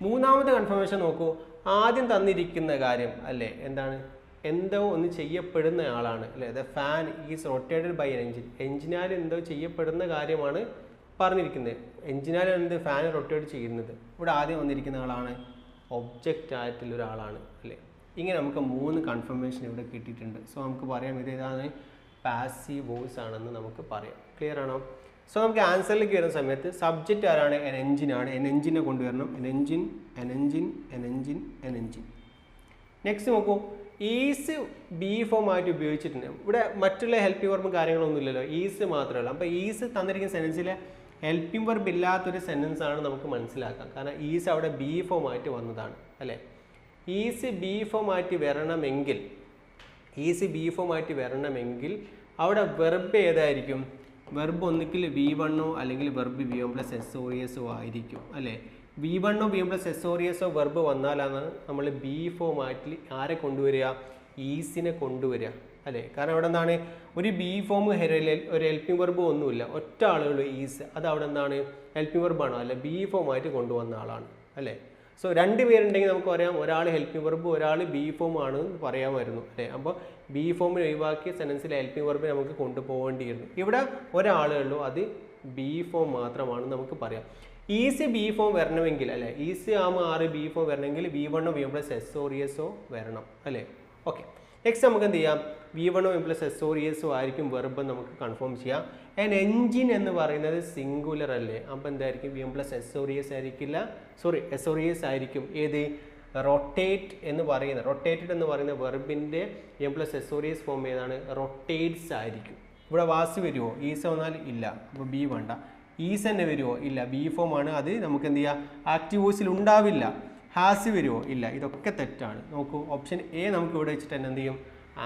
മൂന്നാമത്തെ കൺഫർമേഷൻ നോക്കൂ. ആദ്യം തന്നിരിക്കുന്ന കാര്യം അല്ലേ, എന്താണ്? എന്തോ ഒന്ന് ചെയ്യപ്പെടുന്ന ആളാണ് അല്ലേ. The fan is rotated by an engine. എൻജിനാൽ എന്തോ ചെയ്യപ്പെടുന്ന കാര്യമാണ് പറഞ്ഞിരിക്കുന്നത്. എൻജിനാലാണ് എന്ത് ഫാൻ റൊട്ടേറ്റ് ചെയ്യുന്നത്. ഇവിടെ ആദ്യം വന്നിരിക്കുന്ന ആളാണ് ഒബ്ജക്റ്റ് ആയിട്ടുള്ള ഒരാളാണ് അല്ലേ. ഇങ്ങനെ നമുക്ക് 3 കൺഫർമേഷൻ ഇവിടെ കിട്ടിയിട്ടുണ്ട്. സോ നമുക്ക് പറയാം ഇത് ഏതാണ്? പാസീവ് വോയിസ് ആണെന്ന് നമുക്ക് പറയാം. ക്ലിയർ ആണോ? സോ നമുക്ക് ആൻസറിലേക്ക് വരുന്ന സമയത്ത് സബ്ജക്റ്റ് ആരാണ്? എൻ എൻജിനാണ്. എൻ എൻജിനെ കൊണ്ടുവരണം. N engine, an engine, an engine, an engine. Next നോക്കൂ. ഈസ് ബി ഫോം ആയിട്ട് ഉപയോഗിച്ചിട്ടുണ്ട്. ഇവിടെ മറ്റുള്ള ഹെൽപ്പിംഗ് വെർബും കാര്യങ്ങളൊന്നും ഇല്ലല്ലോ, ഈസ് മാത്രമേ ഉള്ളൂ. അപ്പോൾ ഈസ് തന്നിരിക്കുന്ന സെൻറ്റൻസിലെ ഹെൽപ്പിംഗ് വെർബ് ഇല്ലാത്തൊരു സെൻറ്റൻസ് ആണ് നമുക്ക് മനസ്സിലാക്കാം. കാരണം ഈസ് അവിടെ ബി ഫോം ആയിട്ട് വന്നതാണ് അല്ലേ. ഈസ് ബി ഫോം ആയിട്ട് വരണമെങ്കിൽ വരണമെങ്കിൽ അവിടെ വെർബ് ഏതായിരിക്കും? വെർബ് ഒന്നിക്കിൽ V1 അല്ലെങ്കിൽ വെർബ് VM പ്ലസ് SOES ആയിരിക്കും അല്ലേ. V1 VM plus SOES verb വന്നാലാണ് നമ്മൾ ബി ഫോം ആയിട്ട് ആരെ കൊണ്ടുവരിക? ഈസിനെ കൊണ്ടുവരിക അല്ലേ. കാരണം അവിടെ എന്താണ്? ഒരു ബി ഫോം ഒരു ഹെൽപ്പിംഗ് വെർബ് ഒന്നുമില്ല, ഒറ്റ ആളുകൾ ഈസ്. അത് അവിടെ എന്താണ്? ഹെൽപ്പിംഗ് വെർബാണോ? അല്ല, ബി ഫോം ആയിട്ട് കൊണ്ടുവന്ന ആളാണ് അല്ലേ. സോ 2 പേരുണ്ടെങ്കിൽ നമുക്ക് പറയാം ഒരാൾ ഹെൽപ്പിംഗ് വെർബ് ഒരാൾ ബി ഫോം ആണ് പറയാമായിരുന്നു അല്ലേ. അപ്പോൾ ബി ഫോമിൽ ഒഴിവാക്കിയ സെൻറ്റൻസിൽ ഹെൽപ്പിംഗ് വെർബ് നമുക്ക് കൊണ്ടുപോകേണ്ടിയിരുന്നു. ഇവിടെ ഒരാളേ ഉള്ളൂ, അത് ബി ഫോം മാത്രമാണ് നമുക്ക് പറയാം. ഈസി ബി ഫോം വരണമെങ്കിൽ അല്ലേ, ഈസി ആകുമ്പോൾ ആറ് ബി ഫോം വരണമെങ്കിൽ V1 VM പ്ലസ് SOES വരണം അല്ലേ. ഓക്കെ, നെക്സ്റ്റ് നമുക്ക് എന്ത് ചെയ്യാം? V1 VM പ്ലസ് SOES ആയിരിക്കും വെർബ് നമുക്ക് കൺഫേം ചെയ്യാം. ആൻഡ് എൻജിൻ എന്ന് പറയുന്നത് സിംഗുലർ അല്ലേ. അപ്പോൾ എന്തായിരിക്കും? VM പ്ലസ് SOES ആയിരിക്കില്ല, SOES ആയിരിക്കും. ഏത്? റൊട്ടേറ്റ് എന്ന് പറയുന്ന വെർബിൻ്റെ VM പ്ലസ് SOES ഫോം ഏതാണ്? റൊട്ടേറ്റ്സ് ആയിരിക്കും. ഇവിടെ വാസ് വരുമോ? ഈസ് വന്നാൽ ഇല്ല, അപ്പോൾ ബി വേണ്ട. ഈസ് തന്നെ വരുമോ? ഇല്ല, ബി ഫോം ആണ്. അത് നമുക്ക് എന്ത് ചെയ്യാം? ആക്റ്റീവ് വോയിസിൽ ഉണ്ടാവില്ല. ഹാസ് വരുമോ? ഇല്ല, ഇതൊക്കെ തെറ്റാണ്. നോക്കൂ, ഓപ്ഷൻ എ നമുക്ക് ഇവിടെ വെച്ചിട്ട് തന്നെ എന്ത് ചെയ്യും,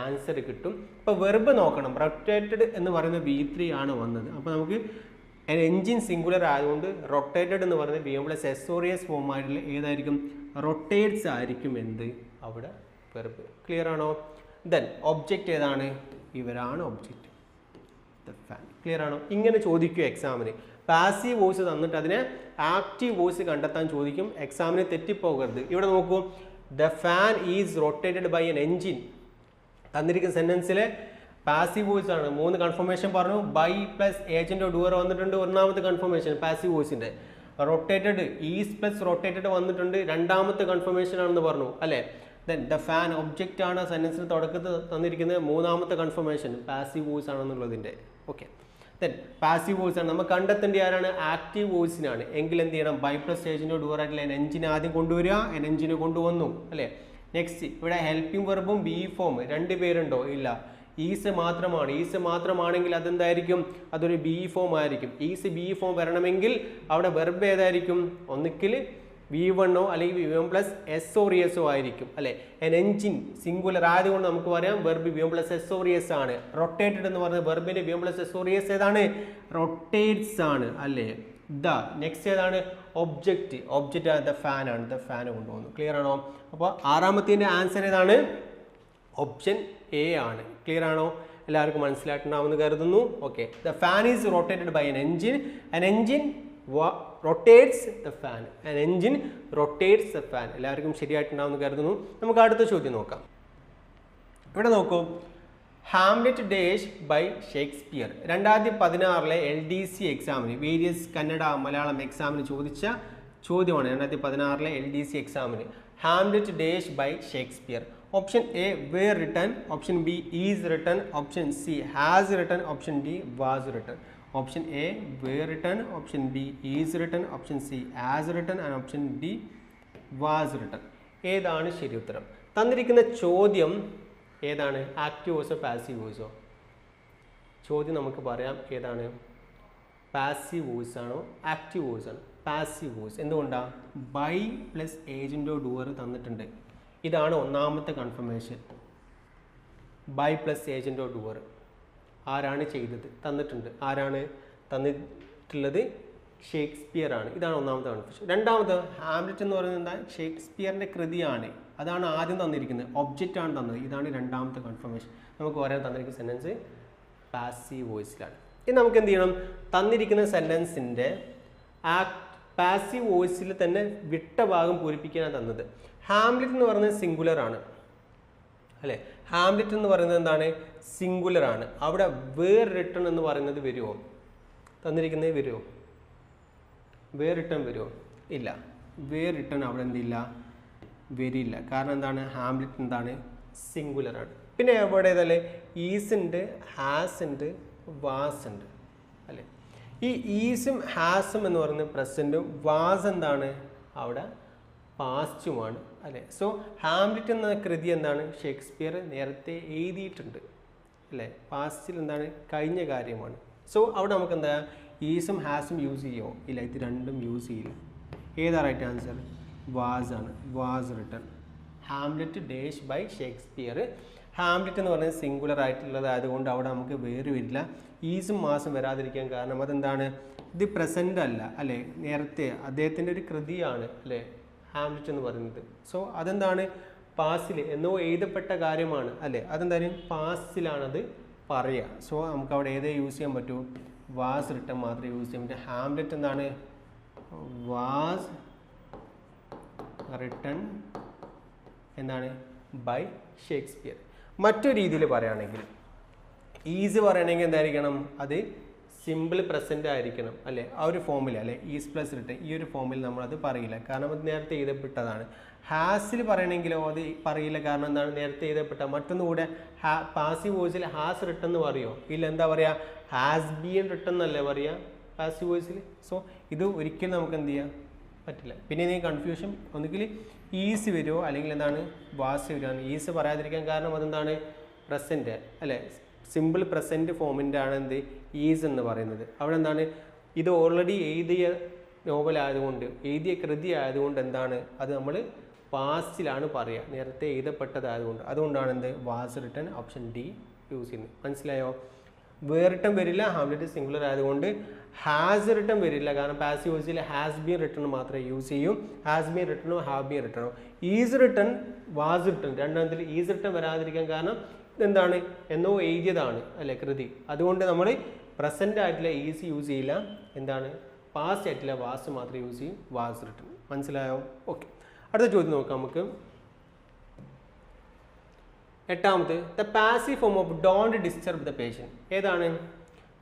ആൻസർ കിട്ടും. ഇപ്പോൾ വെർബ് നോക്കണം. റൊട്ടേറ്റഡ് എന്ന് പറയുന്ന V3 ആണ് വന്നത്. അപ്പോൾ നമുക്ക് എൻജിൻ സിംഗുലർ ആയതുകൊണ്ട് റൊട്ടേറ്റഡ് എന്ന് പറയുന്നത് VM പ്ലസ് എസ്ഒറിയസ് ഫോം ആയിട്ടുള്ള ഏതായിരിക്കും, റൊട്ടേറ്റ്സ് ആയിരിക്കും എന്ത് അവിടെ വെർബ്. ക്ലിയർ ആണോ? ദെൻ ഒബ്ജക്റ്റ് ഏതാണ്? ഇവരാണ് ഒബ്ജക്റ്റ്, ദ ഫാൻ. ക്ലിയർ ആണോ? ഇങ്ങനെ ചോദിക്കും എക്സാമിന്. പാസീവ് വോയിസ് തന്നിട്ട് അതിനെ ആക്റ്റീവ് വോയിസ് കണ്ടെത്താൻ ചോദിക്കും. എക്സാമിന് തെറ്റിപ്പോകരുത്. ഇവിടെ നോക്കൂ, the fan is rotated by an engine. തന്നിരിക്കുന്ന സെന്റൻസിലെ പാസീവ് വോയിസ് ആണ്. 3 കൺഫർമേഷൻ പറഞ്ഞു. ബൈ പ്ലസ് ഏജന്റ് ഡുവർ വന്നിട്ടുണ്ട്, ഒന്നാമത്തെ കൺഫർമേഷൻ പാസീവ് വോയിസിന്റെ. റൊട്ടേറ്റഡ് ഈസ് പ്ലസ് റൊട്ടേറ്റഡ് വന്നിട്ടുണ്ട്, രണ്ടാമത്തെ കൺഫർമേഷൻ ആണെന്ന് പറഞ്ഞു അല്ലേ. ദെൻ ദ ഫാൻ ഒബ്ജക്റ്റ് ആണ് സെന്റൻസിന് തുടക്കത്തിൽ തന്നിരിക്കുന്നത്, മൂന്നാമത്തെ കൺഫർമേഷൻ പാസീവ് വോയിസ് ആണെന്നുള്ളതിൻ്റെ. ഓക്കെ, ദെൻ പാസീവ് വോയിസ് ആണ്. നമ്മൾ കണ്ടെത്തേണ്ട ആരാണ്? ആക്റ്റീവ് വോയിസിനാണ്. എങ്കിൽ എന്ത് ചെയ്യണം? ബൈ പ്ലസ് ഏജന്റോ ഡുവർ ആയിട്ടുള്ള എൻജിനെ ആദ്യം കൊണ്ടുവരിക. എൻജിനെ കൊണ്ടുവന്നു അല്ലേ. നെക്സ്റ്റ് ഇവിടെ ഹെൽപ്പിംഗ് വെർബും ബി ഫോം 2 പേരുണ്ടോ? ഇല്ല, ഈസ് മാത്രമാണ്. ഈസ് മാത്രമാണെങ്കിൽ അതെന്തായിരിക്കും? അതൊരു ബി ഫോം ആയിരിക്കും. ഈസ് ബി ഫോം വരണമെങ്കിൽ അവിടെ വെർബ് ഏതായിരിക്കും? ഒന്നുകിൽ V1 അല്ലെങ്കിൽ VM പ്ലസ് എസ്ഒറിയസോ ആയിരിക്കും അല്ലെ. എൻ എൻജിൻ സിംഗുലർ ആയതുകൊണ്ട് നമുക്ക് പറയാം വെർബ് VM പ്ലസ് എസ്ഒറിയസ് ആണ്. റൊട്ടേറ്റഡ് എന്ന് പറയുന്നത് വെർബിന്റെ VM പ്ലസ് എസ്ഒറിയസ് ഏതാണ്? റൊട്ടേറ്റ്സ് ആണ് അല്ലേ. ദ നെക്സ്റ്റ് ഏതാണ്? ഒബ്ജക്റ്റ്. ഒബ്ജക്റ്റ് ദ ഫാൻ ആണ്. ദ ഫാൻ കൊണ്ടുപോകുന്നു. ക്ലിയർ ആണോ? അപ്പോൾ ആറാമത്തെ ആൻസർ ഏതാണ്? ഓപ്ഷൻ എ ആണ്. ക്ലിയർ ആണോ? എല്ലാവർക്കും മനസ്സിലായിട്ടുണ്ടാവുമെന്ന് കരുതുന്നു. Okay, the fan is rotated by an engine. An engine rotates the fan. An engine rotates the fan. എല്ലാവർക്കും ശരിയായിട്ടുണ്ടാവുമെന്ന് കരുതുന്നു. നമുക്ക് അടുത്ത ചോദ്യം നോക്കാം. ഇവിടെ നോക്കൂ, Hamlet dash by Shakespeare 2016 LDC എക്സാമിന്, വേരിയസ് കന്നഡ മലയാളം എക്സാമിന് ചോദിച്ച ചോദ്യമാണ്. 2016 LDC എക്സാമിന് Hamlet dash by Shakespeare. Option A were written, option B is written, option C has written, option D was written. Option A were written, option B is written, option C as written and option D was written. ഏതാണ് ശരി ഉത്തരം? തന്നിരിക്കുന്ന ചോദ്യം ഏതാണ്? Active വോയിസോ passive വോയിസോ? ചോദ്യം നമുക്ക് പറയാം ഏതാണ്? പാസീവ് വോയിസ് ആണോ ആക്റ്റീവ് വോയിസ് ആണോ? Passive voice. എന്തുകൊണ്ടാണ്? ബൈ പ്ലസ് ഏജന്റോ ഡുവർ തന്നിട്ടുണ്ട്. ഇതാണ് ഒന്നാമത്തെ കൺഫർമേഷൻ. ബൈ പ്ലസ് ഏജന്റോ ഡുവർ ആരാണ് ചെയ്തത്? തന്നിട്ടുണ്ട്. ആരാണ് തന്നിട്ടുള്ളത്? ഷേക്സ്പിയർ ആണ്. ഇതാണ് ഒന്നാമത്തെ കൺഫർമേഷൻ. രണ്ടാമത് ഹാംലെറ്റ് എന്ന് പറയുന്നത് എന്താ? ഷേക്സ്പിയറിന്റെ കൃതിയാണ്. അതാണ് ആദ്യം തന്നിരിക്കുന്നത്. ഒബ്ജക്റ്റ് ആണ് തന്നത്. ഇതാണ് രണ്ടാമത്തെ കൺഫർമേഷൻ. നമുക്ക് പറയാൻ തന്നിരിക്കുന്ന സെന്റൻസ് പാസീവ് വോയിസിലാണ്. ഇനി നമുക്ക് എന്ത് ചെയ്യണം? തന്നിരിക്കുന്ന സെന്റൻസിന്റെ പാസീവ് വോയിസിൽ തന്നെ വിട്ട ഭാഗം പൂരിപ്പിക്കാനാണ് തന്നത്. ഹാംലെറ്റ് എന്ന് പറയുന്നത് സിംഗുലർ ആണ് അല്ലേ. ഹാംലെറ്റ് എന്ന് പറയുന്നത് എന്താണ്? സിംഗുലർ ആണ്. അവിടെ വേർ റിട്ടൺ എന്ന് പറയുന്നത് വരുമോ? തന്നിരിക്കുന്നത് വരുമോ? വേർ റിട്ടൺ വരുമോ? ഇല്ല, വേർ റിട്ടൺ അവിടെ എന്തില്ല, വരില്ല. കാരണം എന്താണ്? ഹാംലെറ്റ് എന്താണ്? സിംഗുലർ ആണ്. പിന്നെ എവിടെ ഏതല്ലേ? ഈസ് ഉണ്ട്, ഹാസ് ഉണ്ട്, വാസ് ഉണ്ട് അല്ലേ. ഈ ഈസും ഹാസും എന്ന് പറയുന്നത് പ്രസൻറ്റും, വാസ് എന്താണ്? അവിടെ പാസ്റ്റുമാണ് അല്ലേ. സോ ഹാംലെറ്റ് എന്ന കൃതി എന്താണ്? ഷേക്സ്പിയർ നേരത്തെ എഴുതിയിട്ടുണ്ട് അല്ലേ. പാസ്റ്റിൽ എന്താണ്? കഴിഞ്ഞ കാര്യമാണ്. സോ അവിടെ നമുക്ക് എന്താ? ഈസും ഹാസും യൂസ് ചെയ്യുമോ? ഇല്ല, ഇത് രണ്ടും യൂസ് ചെയ്യില്ല. ഏതാ റൈറ്റ് ആൻസർ? വാസ് ആണ്. Was written. Hamlet dash by Shakespeare. Hamlet എന്ന് പറയുന്നത് സിംഗുലർ ആയിട്ടുള്ളതായതുകൊണ്ട് അവിടെ നമുക്ക് വേറെ വരില്ല. ഈസും മാസും വരാതിരിക്കാൻ കാരണം അതെന്താണ്? ഇത് പ്രസൻ്റ് അല്ല അല്ലേ. നേരത്തെ അദ്ദേഹത്തിൻ്റെ ഒരു കൃതിയാണ് അല്ലേ ഹാംലെറ്റ് എന്ന് പറയുന്നത്. സോ അതെന്താണ്? പാസ്റ്റിൽ എന്നോ എഴുതപ്പെട്ട കാര്യമാണ് അല്ലേ. അതെന്തായാലും പാസ്റ്റിലാണത് പറയുക. സോ നമുക്ക് അവിടെ ഏതേ യൂസ് ചെയ്യാൻ പറ്റൂ? വാസ് റിട്ടൺ മാത്രമേ യൂസ് ചെയ്യാൻ പറ്റൂ. ഹാംലെറ്റ് എന്താണ്? വാസ് റിട്ടൺ എന്താണ്? By Shakespeare. മറ്റൊരു രീതിയിൽ പറയുകയാണെങ്കിൽ, ഈസ് പറയുകയാണെങ്കിൽ എന്തായിരിക്കണം? അത് സിമ്പിൾ പ്രസൻറ്റ് ആയിരിക്കണം അല്ലേ. ആ ഒരു ഫോമിൽ അല്ലേ. ഈസ് പ്ലസ് റിട്ടൺ ഈ ഒരു ഫോമിൽ നമ്മളത് പറയില്ല, കാരണം അത് നേരത്തെ എഴുതപ്പെട്ടതാണ്. ഹാസിൽ പറയണമെങ്കിലോ അത് പറയില്ല, കാരണം എന്താണ്? നേരത്തെ എഴുതപ്പെട്ട. മറ്റൊന്നുകൂടെ പാസീവ് വോയിസിൽ ഹാസ് റിട്ടൺ എന്ന് പറയുമോ? ഇല്ല, എന്താ പറയുക? ഹാസ് ബീൻ റിട്ടൺ എന്നല്ലേ പറയുക പാസീവ് വോയിസിൽ. സോ ഇത് ഒരിക്കലും നമുക്ക് എന്ത് ചെയ്യാൻ പറ്റില്ല. പിന്നെ നീ കൺഫ്യൂഷൻ ഒന്നുകിൽ ഈസ് വരുമോ അല്ലെങ്കിൽ എന്താണ്? വാസ് വരുമോ? ഈസ് പറയാതിരിക്കാൻ കാരണം അതെന്താണ്? പ്രസൻറ്റ് അല്ലേ. സിമ്പിൾ പ്രസൻറ്റ് ഫോമിൻ്റെ ആണ് എന്ത്? ഈസ് എന്ന് പറയുന്നത്. അവിടെ എന്താണ്? ഇത് ഓൾറെഡി എഴുതിയ നോവൽ ആയതുകൊണ്ട് എഴുതിയ കൃതി ആയതുകൊണ്ട് എന്താണ് അത് നമ്മൾ പാസ്റ്റിലാണ് പറയുക, നേരത്തെ എഴുതപ്പെട്ടതായതുകൊണ്ട്. അതുകൊണ്ടാണ് എന്ത് was written option D use ചെയ്യുന്നത്. മനസ്സിലായോ? വേറിട്ടം വരില്ല, ഹാംലെറ്റ് സിംഗുലർ ആയതുകൊണ്ട്. ഹാസ് റിട്ടൺ വരില്ല, കാരണം പാസീവ് വോയിസിൽ ഹാസ് ബീൻ റിട്ടൺ മാത്രമേ യൂസ് ചെയ്യും. ഹാസ് ബീൻ റിട്ടണോ ഹാവ് ബീൻ റിട്ടണോ. ഈസ് റിട്ടൺ, വാസ് റിട്ടൺ, രണ്ടാമത്തിൽ ഈസ് റിട്ടൺ വരാതിരിക്കാൻ കാരണം ഇതെന്താണ്, എന്നോ എഴുതിയതാണ് അല്ലെ കൃതി. അതുകൊണ്ട് നമ്മൾ പ്രസന്റ് ആയിട്ടുള്ള ഈസ് യൂസ് ചെയ്യില്ല, എന്താണ് പാസ്റ്റ് ആയിട്ടുള്ള വാസ് മാത്രമേ യൂസ് ചെയ്യും, വാസ് റിട്ടൺ. മനസ്സിലായോ? ഓക്കെ, അടുത്ത ചോദ്യം നോക്കാം നമുക്ക്. എട്ടാമത് the passive form of don't disturb the patient. ഏതാണ്?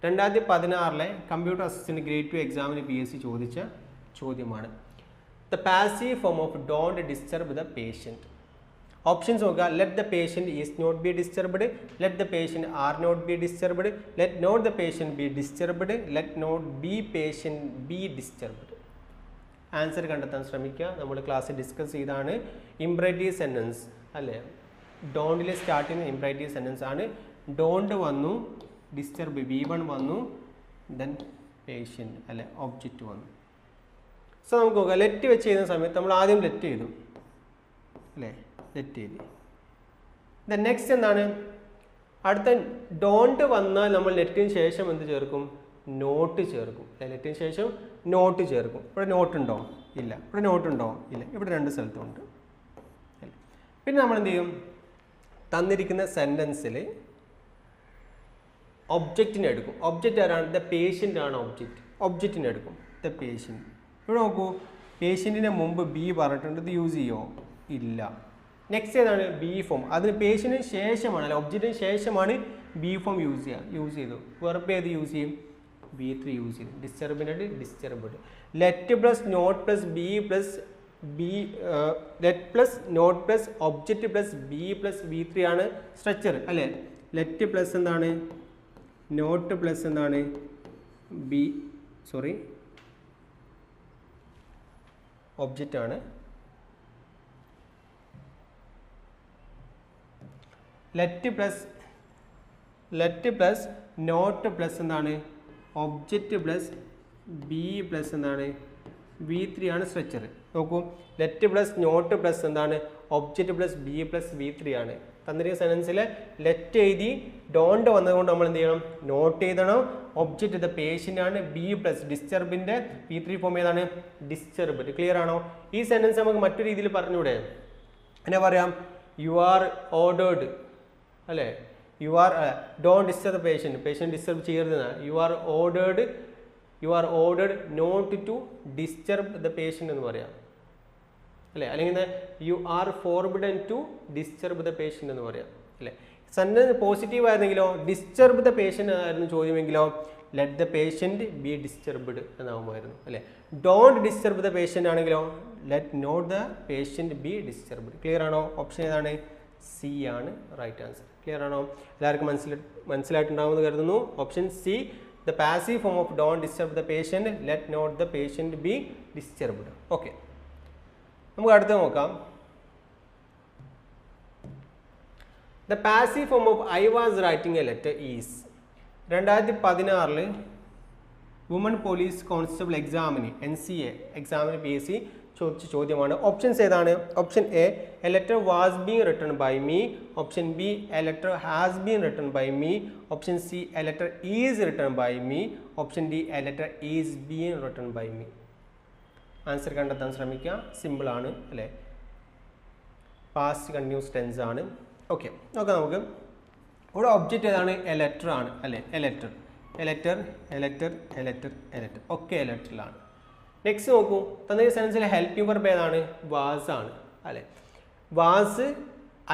2016 കമ്പ്യൂട്ടർ അസിസ്റ്റന്റ് ഗ്രേഡ് 2 എക്സാമിന് PSC ചോദിച്ച ചോദ്യമാണ്. The passive form of don't disturb the patient. Options നോക്കുക. Let the patient is not be disturbed, let the patient are not be disturbed, let not the patient be disturbed, let not be patient be disturbed. Answer കണ്ടെത്താൻ ശ്രമിക്കുക. നമ്മൾ ക്ലാസ്സിൽ discuss ചെയ്താണ്. Imperative sentence അല്ലേ, ഡോണ്ടിൽ start ചെയ്യുന്ന imperative sentence ആണ്. Don't വന്നു, ഡിസ്റ്റർബ് V1 വന്നു, ദെൻ പേഷ്യൻറ്റ് അല്ലെ ഒബ്ജക്റ്റ് വന്നു. സോ നമുക്ക് നോക്കാം. ലെറ്റ് വെച്ച് ചെയ്യുന്ന സമയത്ത് നമ്മൾ ആദ്യം ലെറ്റ് ചെയ്തു അല്ലേ, ലെറ്റ് ചെയ്തു. ദെൻ നെക്സ്റ്റ് എന്താണ്, അടുത്ത ഡോണ്ട് വന്നാൽ നമ്മൾ ലെറ്റിന് ശേഷം എന്ത് ചേർക്കും? നോട്ട് ചേർക്കും. ലെറ്റിന് ശേഷം നോട്ട് ചേർക്കും. ഇവിടെ നോട്ട് ഉണ്ടോ? ഇല്ല. ഇവിടെ നോട്ട് ഉണ്ടോ? ഇല്ല. ഇവിടെ രണ്ട് സ്ഥലത്തുണ്ട്. പിന്നെ നമ്മൾ എന്ത് ചെയ്യും? തന്നിരിക്കുന്ന സെൻറ്റൻസിൽ ഒബ്ജക്റ്റിനെ എടുക്കും. ഒബ്ജക്റ്റ് ആരാണ്? ദ പേഷ്യൻ്റ് ആണ് ഒബ്ജക്റ്റ്. ഒബ്ജക്റ്റിനെ എടുക്കും, ദ പേഷ്യൻ്റ്. ഇവിടെ നോക്കൂ, പേഷ്യൻറ്റിന് മുമ്പ് ബി പറഞ്ഞിട്ടുണ്ട്, ഇത് യൂസ് ചെയ്യുമോ? ഇല്ല. നെക്സ്റ്റ് ഏതാണ്? Be form. അതിന് പേഷ്യൻറ്റിന് ശേഷമാണ് അല്ലെ, ഒബ്ജക്റ്റിന് ശേഷമാണ് ബി ഫോം യൂസ് ചെയ്തു. വെർബ് ഏത് യൂസ് ചെയ്യും? V3 യൂസ് ചെയ്തു. ഡിസ്റ്റർബിനഡ്, disturbed. Let plus not plus be plus let plus not plus object plus be plus V3 ആണ് സ്ട്രക്ചർ അല്ലേ. ലെറ്റ് പ്ലസ് എന്താണ്? നോട്ട് പ്ലസ് എന്താണ്? ഒബ്ജക്റ്റ് ആണ്. ലെറ്റ് പ്ലസ് നോട്ട് പ്ലസ് എന്താണ്? ഒബ്ജക്റ്റ് പ്ലസ് ബി പ്ലസ് എന്താണ്? V3 ആണ് structure. നോക്കൂ, let plus not plus എന്താണ്? Object plus be plus V3 ആണ്. തന്നിരിക്കുന്ന സെൻറ്റൻസിൽ ലെറ്റ് എഴുതി, ഡോണ്ട് വന്നതുകൊണ്ട് നമ്മൾ എന്ത് ചെയ്യണം? നോട്ട് എഴുതണം. ഒബ്ജക്റ്റ് ദ പേഷ്യൻ്റ് ആണ്. ബി പ്ലസ് ഡിസ്റ്റർബിൻ്റെ V3 ഫോം ഏതാണ്? ഡിസ്റ്റർബ്ഡ്. ക്ലിയർ ആണോ? ഈ സെൻറ്റൻസ് നമുക്ക് മറ്റു രീതിയിൽ പറഞ്ഞൂടെ? എന്നാ പറയാം? യു ആർ ഓർഡേർഡ് അല്ലേ, you are don't disturb the patient, patient disturb ചെയ്യരുതെന്ന്. You are ordered not to disturb the patient എന്ന് പറയാം അല്ലേ. അല്ലെങ്കിൽ you are forbidden to disturb the patient എന്ന് പറയാം അല്ലേ. സെൻറ്റൻസ് പോസിറ്റീവ് ആയിരുന്നെങ്കിലോ, ഡിസ്റ്റർബ് ദ പേഷ്യൻ്റ് ആയിരുന്നു ചോദ്യമെങ്കിലോ, let the patient be disturbed എന്നാകുമായിരുന്നു അല്ലേ. ഡോണ്ട് ഡിസ്റ്റർബ് ദ പേഷ്യൻ്റ് ആണെങ്കിലോ, let not the patient be disturbed. Clear ആണോ? ഓപ്ഷൻ ഏതാണ്? സി ആണ് റൈറ്റ് ആൻസർ. ക്ലിയർ ആണോ? എല്ലാവർക്കും മനസ്സിലായിട്ടുണ്ടാവുമെന്ന് കരുതുന്നു. Option C, the passive form of don't disturb the patient, let not the patient be disturbed. Okay, നമുക്ക് അടുത്ത് നോക്കാം. The passive form of I was writing a letter is. 2016 woman police constable എക്സാമിന് NCA എക്സാമിന് PSC ചോദിച്ച ചോദ്യമാണ്. Options ഏതാണ്? Option A, a letter was being written by me. Option B, a letter has been written by me. Option C, a letter is written by me. Option D, a letter is been written by me. Answer കണ്ടെത്താൻ ശ്രമിക്കുക. സിമ്പിളാണ് അല്ലേ, past continuous tense ആണ്. Okay, നോക്കാം നമുക്ക്. ഇവിടെ object ഏതാണ്? A letter ആണ് അല്ലേ. എ ലെറ്റർ ഒക്കെ എ ലെറ്ററിലാണ്. നെക്സ്റ്റ് നോക്കൂ, തന്ന സെൻസിലെ ഹെൽപ്പിംഗ് വെർബ് ഏതാണ്? വാസ് ആണ് അല്ലേ. വാസ്,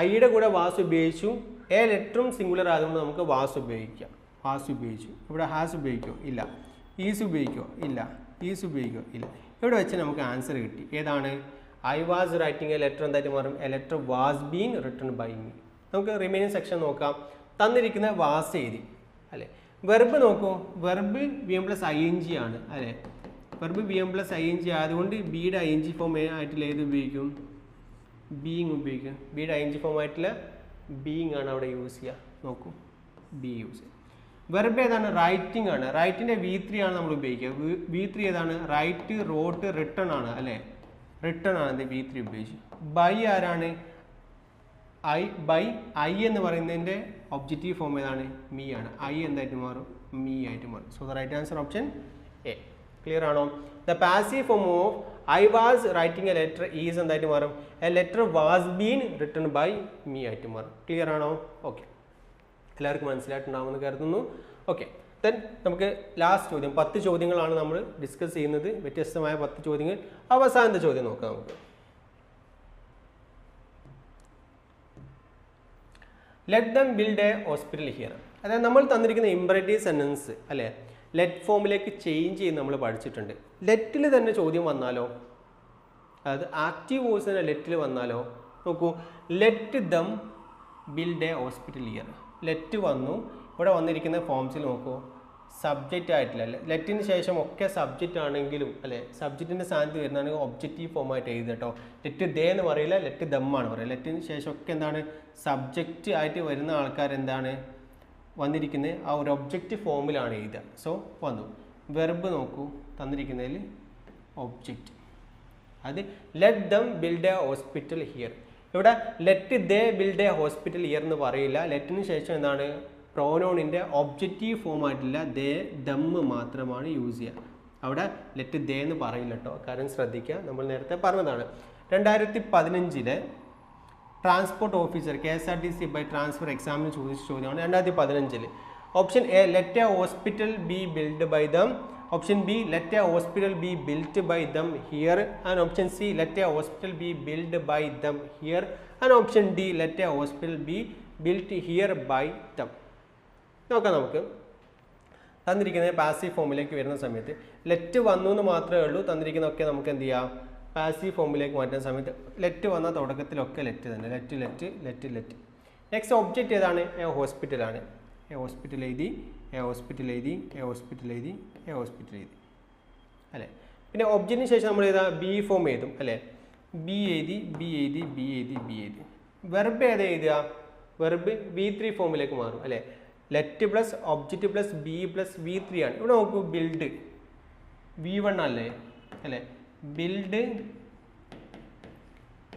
ഐയുടെ കൂടെ വാസ് ഉപയോഗിച്ചു. എ ലെറ്ററും സിംഗുലർ ആയതുകൊണ്ട് നമുക്ക് വാസ് ഉപയോഗിക്കാം. വാസ് ഉപയോഗിച്ചു. ഇവിടെ ഹാസ് ഉപയോഗിക്കോ? ഇല്ല. ഈസ് ഉപയോഗിക്കോ? ഇല്ല. ഈസ് ഉപയോഗിക്കോ? ഇല്ല. ഇവിടെ വെച്ച് നമുക്ക് ആൻസർ കിട്ടി. ഏതാണ്? I was writing a letter എന്തായിട്ട് മാറും? A letter was been written by me. നമുക്ക് റിമൈനിങ് സെക്ഷൻ നോക്കാം. തന്നിരിക്കുന്ന വാസ് എഴുതി അല്ലേ. വെർബ് നോക്കൂ, വെർബ് VM+ING ആണ് അല്ലേ. വെർബ് VM+ING ആയതുകൊണ്ട് ബിയുടെ ING ഫോം ആയിട്ടുള്ള ഏത് ഉപയോഗിക്കും? ബീയിങ് ഉപയോഗിക്കും. ബിയുടെ ING ഫോം ആയിട്ടുള്ള ബീയിങ് ആണ് അവിടെ യൂസ് ചെയ്യുക. നോക്കൂ, ബി യൂസ് ചെയ്യും. വെർബ് ഏതാണ്? റൈറ്റിംഗ് ആണ്. റൈറ്റിൻ്റെ V3 ആണ് നമ്മൾ ഉപയോഗിക്കുക. V3 ഏതാണ്? റൈറ്റ്, റോട്ട്, റിട്ടേൺ ആണ് അല്ലേ? റിട്ടേൺ ആണ് എന്ത് V3 ഉപയോഗിച്ച്. ബൈ ആരാണ്? ബൈ ഐ എന്ന് പറയുന്നതിൻ്റെ ഒബ്ജക്റ്റീവ് ഫോം ഏതാണ്? മീ ആണ്. ഐ എന്തായിട്ട് മാറും? മീ ആയിട്ട് മാറും. So the right answer option A. Clear ആണോ? The passive form of I was writing a letter is എന്തായിട്ട് മാറും? A letter was been written by me ആയിട്ട് മാറും. ക്ലിയർ ആണോ? ഓക്കെ, എല്ലാവർക്കും മനസ്സിലായിട്ടുണ്ടാവുമെന്ന് കരുതുന്നു. ഓക്കെ, ദെൻ നമുക്ക് ലാസ്റ്റ് ചോദ്യം, 10 ചോദ്യങ്ങളാണ് നമ്മൾ ഡിസ്കസ് ചെയ്യുന്നത്, വ്യത്യസ്തമായ 10 ചോദ്യങ്ങൾ. അവസാനത്തെ ചോദ്യം നോക്കാം നമുക്ക്. Let them build a hospital here. അതായത് നമ്മൾ തന്നിരിക്കുന്ന ഇമ്പറേറ്റീവ് സെന്റൻസ് അല്ലേ, ലെറ്റ് ഫോമിലേക്ക് ചേഞ്ച് ചെയ്ത് നമ്മൾ പഠിച്ചിട്ടുണ്ട്. ലെറ്റിൽ തന്നെ ചോദ്യം വന്നാലോ, അതായത് ആക്റ്റീവ് വോയിസ് തന്നെ ലെറ്റിൽ വന്നാലോ, നോക്കൂ, let them build a hospital here. Let വന്നു, ഇവിടെ വന്നിരിക്കുന്ന ഫോംസിൽ നോക്കൂ, സബ്ജക്റ്റ് ആയിട്ടില്ല അല്ലേ. ലെറ്റിന് ശേഷം ഒക്കെ സബ്ജക്റ്റ് ആണെങ്കിലും അല്ലേ, സബ്ജക്റ്റിൻ്റെ സ്ഥാനത്ത് വരുന്നതാണെങ്കിൽ ഒബ്ജക്റ്റീവ് ഫോമായിട്ട് എഴുതി കേട്ടോ. ലെറ്റ് ദേ എന്ന് പറയില്ല, ലെറ്റ് ദം ആണ് പറയുക. ലെറ്റിന് ശേഷം ഒക്കെ എന്താണ്, സബ്ജക്റ്റ് ആയിട്ട് വരുന്ന ആൾക്കാർ എന്താണ് വന്നിരിക്കുന്നത്, ആ ഒരു ഒബ്ജക്റ്റ് ഫോമിലാണ് എഴുതുക. സോ വന്നു. വെർബ് നോക്കൂ, തന്നിരിക്കുന്നതിൽ ഒബ്ജക്റ്റ്, അത് let them build a hospital here. ഇവിടെ let they build a hospital here എന്ന് പറയില്ല. ലെറ്റിന് ശേഷം എന്താണ്, പ്രോനോണിൻ്റെ ഒബ്ജക്റ്റീവ് ഫോം ആയിട്ടില്ല, ദേ ദം മാത്രമാണ് യൂസ് ചെയ്യുക. അവിടെ ലെറ്റ് ദേ എന്ന് പറയില്ല കേട്ടോ. കാര്യം ശ്രദ്ധിക്കുക, നമ്മൾ നേരത്തെ പറഞ്ഞതാണ്. 2015 transport officer KSRTC by transfer എക്സാമിന് ചോദിച്ച ചോദ്യമാണ് 2015. Option A, let a hospital be build by them. Option B, let a hospital be built by them here. And option C, let a hospital be build by them here. And option D, let a hospital be built here by them. നോക്കാം നമുക്ക്. തന്നിരിക്കുന്ന passive ഫോമിലേക്ക് വരുന്ന സമയത്ത് let വന്നു എന്ന് മാത്രമേ ഉള്ളൂ. തന്നിരിക്കുന്നതൊക്കെ നമുക്ക് എന്ത് ചെയ്യാം, പാസീവ് ഫോമിലേക്ക് മാറ്റുന്ന സമയത്ത് ലെറ്റ് വന്ന തുടക്കത്തിലൊക്കെ ലെറ്റ് തന്നെ, let let let let. Next object ഏതാണ്? എ ഹോസ്പിറ്റലാണ്. എ ഹോസ്പിറ്റൽ എഴുതി, എ ഹോസ്പിറ്റൽ എഴുതി, എ ഹോസ്പിറ്റൽ എഴുതി, എ ഹോസ്പിറ്റൽ എഴുതി അല്ലേ. പിന്നെ ഒബ്ജക്റ്റിന് ശേഷം നമ്മൾ ഏതാ, ബി ഫോം എഴുതും അല്ലേ. ബി എഴുതി, ബി എഴുതി, ബി എഴുതി, ബി എഴുതി. വെർബ് ഏതാ എഴുതുക? വെർബ് V3 ഫോമിലേക്ക് മാറും അല്ലേ. Let plus object plus be plus V3 ആണ്. ഇവിടെ നോക്കൂ, ബിൽഡ് V1 അല്ലേ അല്ലേ. ബിൽഡ്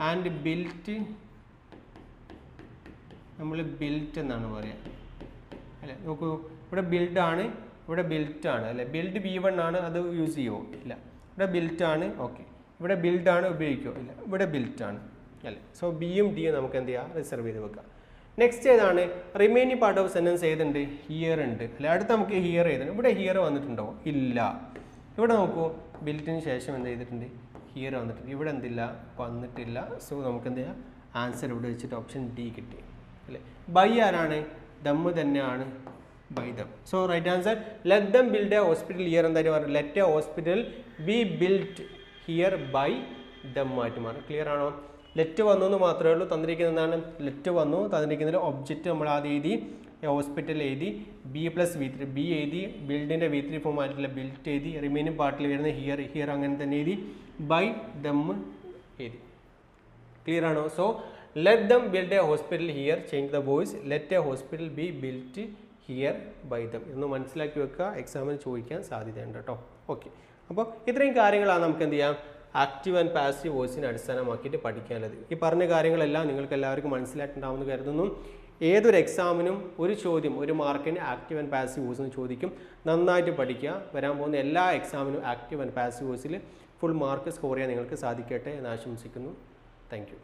ആൻഡ് ബിൽറ്റ്, നമ്മൾ ബിൽറ്റ് എന്നാണ് പറയുക അല്ലേ. നോക്കൂ, ഇവിടെ ബിൽഡാണ്, ഇവിടെ ബിൽറ്റ് ആണ് അല്ലേ. ബിൽഡ് V1 ആണ്, അത് യൂസ് ചെയ്യുമോ ഇല്ല. ഇവിടെ ബിൽറ്റ് ആണ്, ഓക്കെ. ഇവിടെ ബിൽഡാണ്, ഉപയോഗിക്കുമോ ഇല്ല. ഇവിടെ ബിൽറ്റ് ആണ് അല്ലേ. സോ ബിയും ഡിയും നമുക്ക് എന്ത് ചെയ്യാം, റിസർവ് ചെയ്ത് വെക്കാം. നെക്സ്റ്റ് ഏതാണ്? റിമൈനിങ് പാർട്ട് ഓഫ് സെൻറ്റൻസ് ഏതുണ്ട്? ഹിയർ ഉണ്ട് അല്ലെ. അടുത്ത് നമുക്ക് ഹിയർ എഴുതണം. ഇവിടെ ഹിയർ വന്നിട്ടുണ്ടോ? ഇല്ല. ഇവിടെ നോക്കൂ, ബിൽറ്റിന് ശേഷം എന്ത് ചെയ്തിട്ടുണ്ട്? ഹിയർ വന്നിട്ടുണ്ട്. ഇവിടെ എന്തില്ല? വന്നിട്ടില്ല. സോ നമുക്ക് എന്ത് ചെയ്യാം, ആൻസർ ഇവിടെ വെച്ചിട്ട് ഓപ്ഷൻ ഡി കിട്ടി അല്ലേ. ബൈ ആരാണ്? ദം തന്നെയാണ്, by them. So right answer, let them build a hospital here എന്തായിട്ട് മാറും? Let a hospital be built here by them ആയിട്ട് മാറും. ക്ലിയർ ആണോ? ലെറ്റ് വന്നു എന്ന് മാത്രമേ ഉള്ളൂ. തന്നിരിക്കുന്നത് എന്താണ്? ലെറ്റ് വന്നു. തന്നിരിക്കുന്നതിൽ ഒബ്ജക്റ്റ് നമ്മൾ ആദ്യം എഴുതി, ഹോസ്പിറ്റൽ എഴുതി, ബി പ്ലസ് V3, ബി എഴുതി, ബിൽഡിൻ്റെ V3 ഫോം ആയിട്ടുള്ള ബിൽറ്റ് എഴുതി, റിമൈനിങ് പാർട്ടിൽ വരുന്ന ഹിയർ, ഹിയർ അങ്ങനെ തന്നെ എഴുതി, ബൈ ദം എഴുതി. ക്ലിയർ ആണോ? So let them build a hospital here, change the voice, let a hospital be built here by them എന്ന് മനസ്സിലാക്കി വെക്കുക. എക്സാമിന് ചോദിക്കാൻ സാധ്യതയുണ്ട് കേട്ടോ. ഓക്കെ, അപ്പോൾ ഇത്രയും കാര്യങ്ങളാണ് നമുക്ക് എന്ത് ചെയ്യാം, ആക്റ്റീവ് ആൻഡ് പാസീവ് വോയിസിനെ അടിസ്ഥാനമാക്കിയിട്ട് പഠിക്കാനുള്ളത്. ഈ പറഞ്ഞ കാര്യങ്ങളെല്ലാം നിങ്ങൾക്ക് എല്ലാവർക്കും മനസ്സിലായിട്ടുണ്ടാവുമെന്ന് കരുതുന്നു. ഏതൊരു എക്സാമിനും ഒരു ചോദ്യം, ഒരു മാർക്കിന് ആക്റ്റീവ് ആൻഡ് പാസീവ് വോയിസ് എന്ന് ചോദിക്കും. നന്നായിട്ട് പഠിക്കുക. വരാൻ പോകുന്ന എല്ലാ എക്സാമിനും ആക്റ്റീവ് ആൻഡ് പാസീവ് വോയിസിൽ ഫുൾ മാർക്ക് സ്കോർ ചെയ്യാൻ നിങ്ങൾക്ക് സാധിക്കട്ടെ എന്ന് ആശംസിക്കുന്നു. Thank U.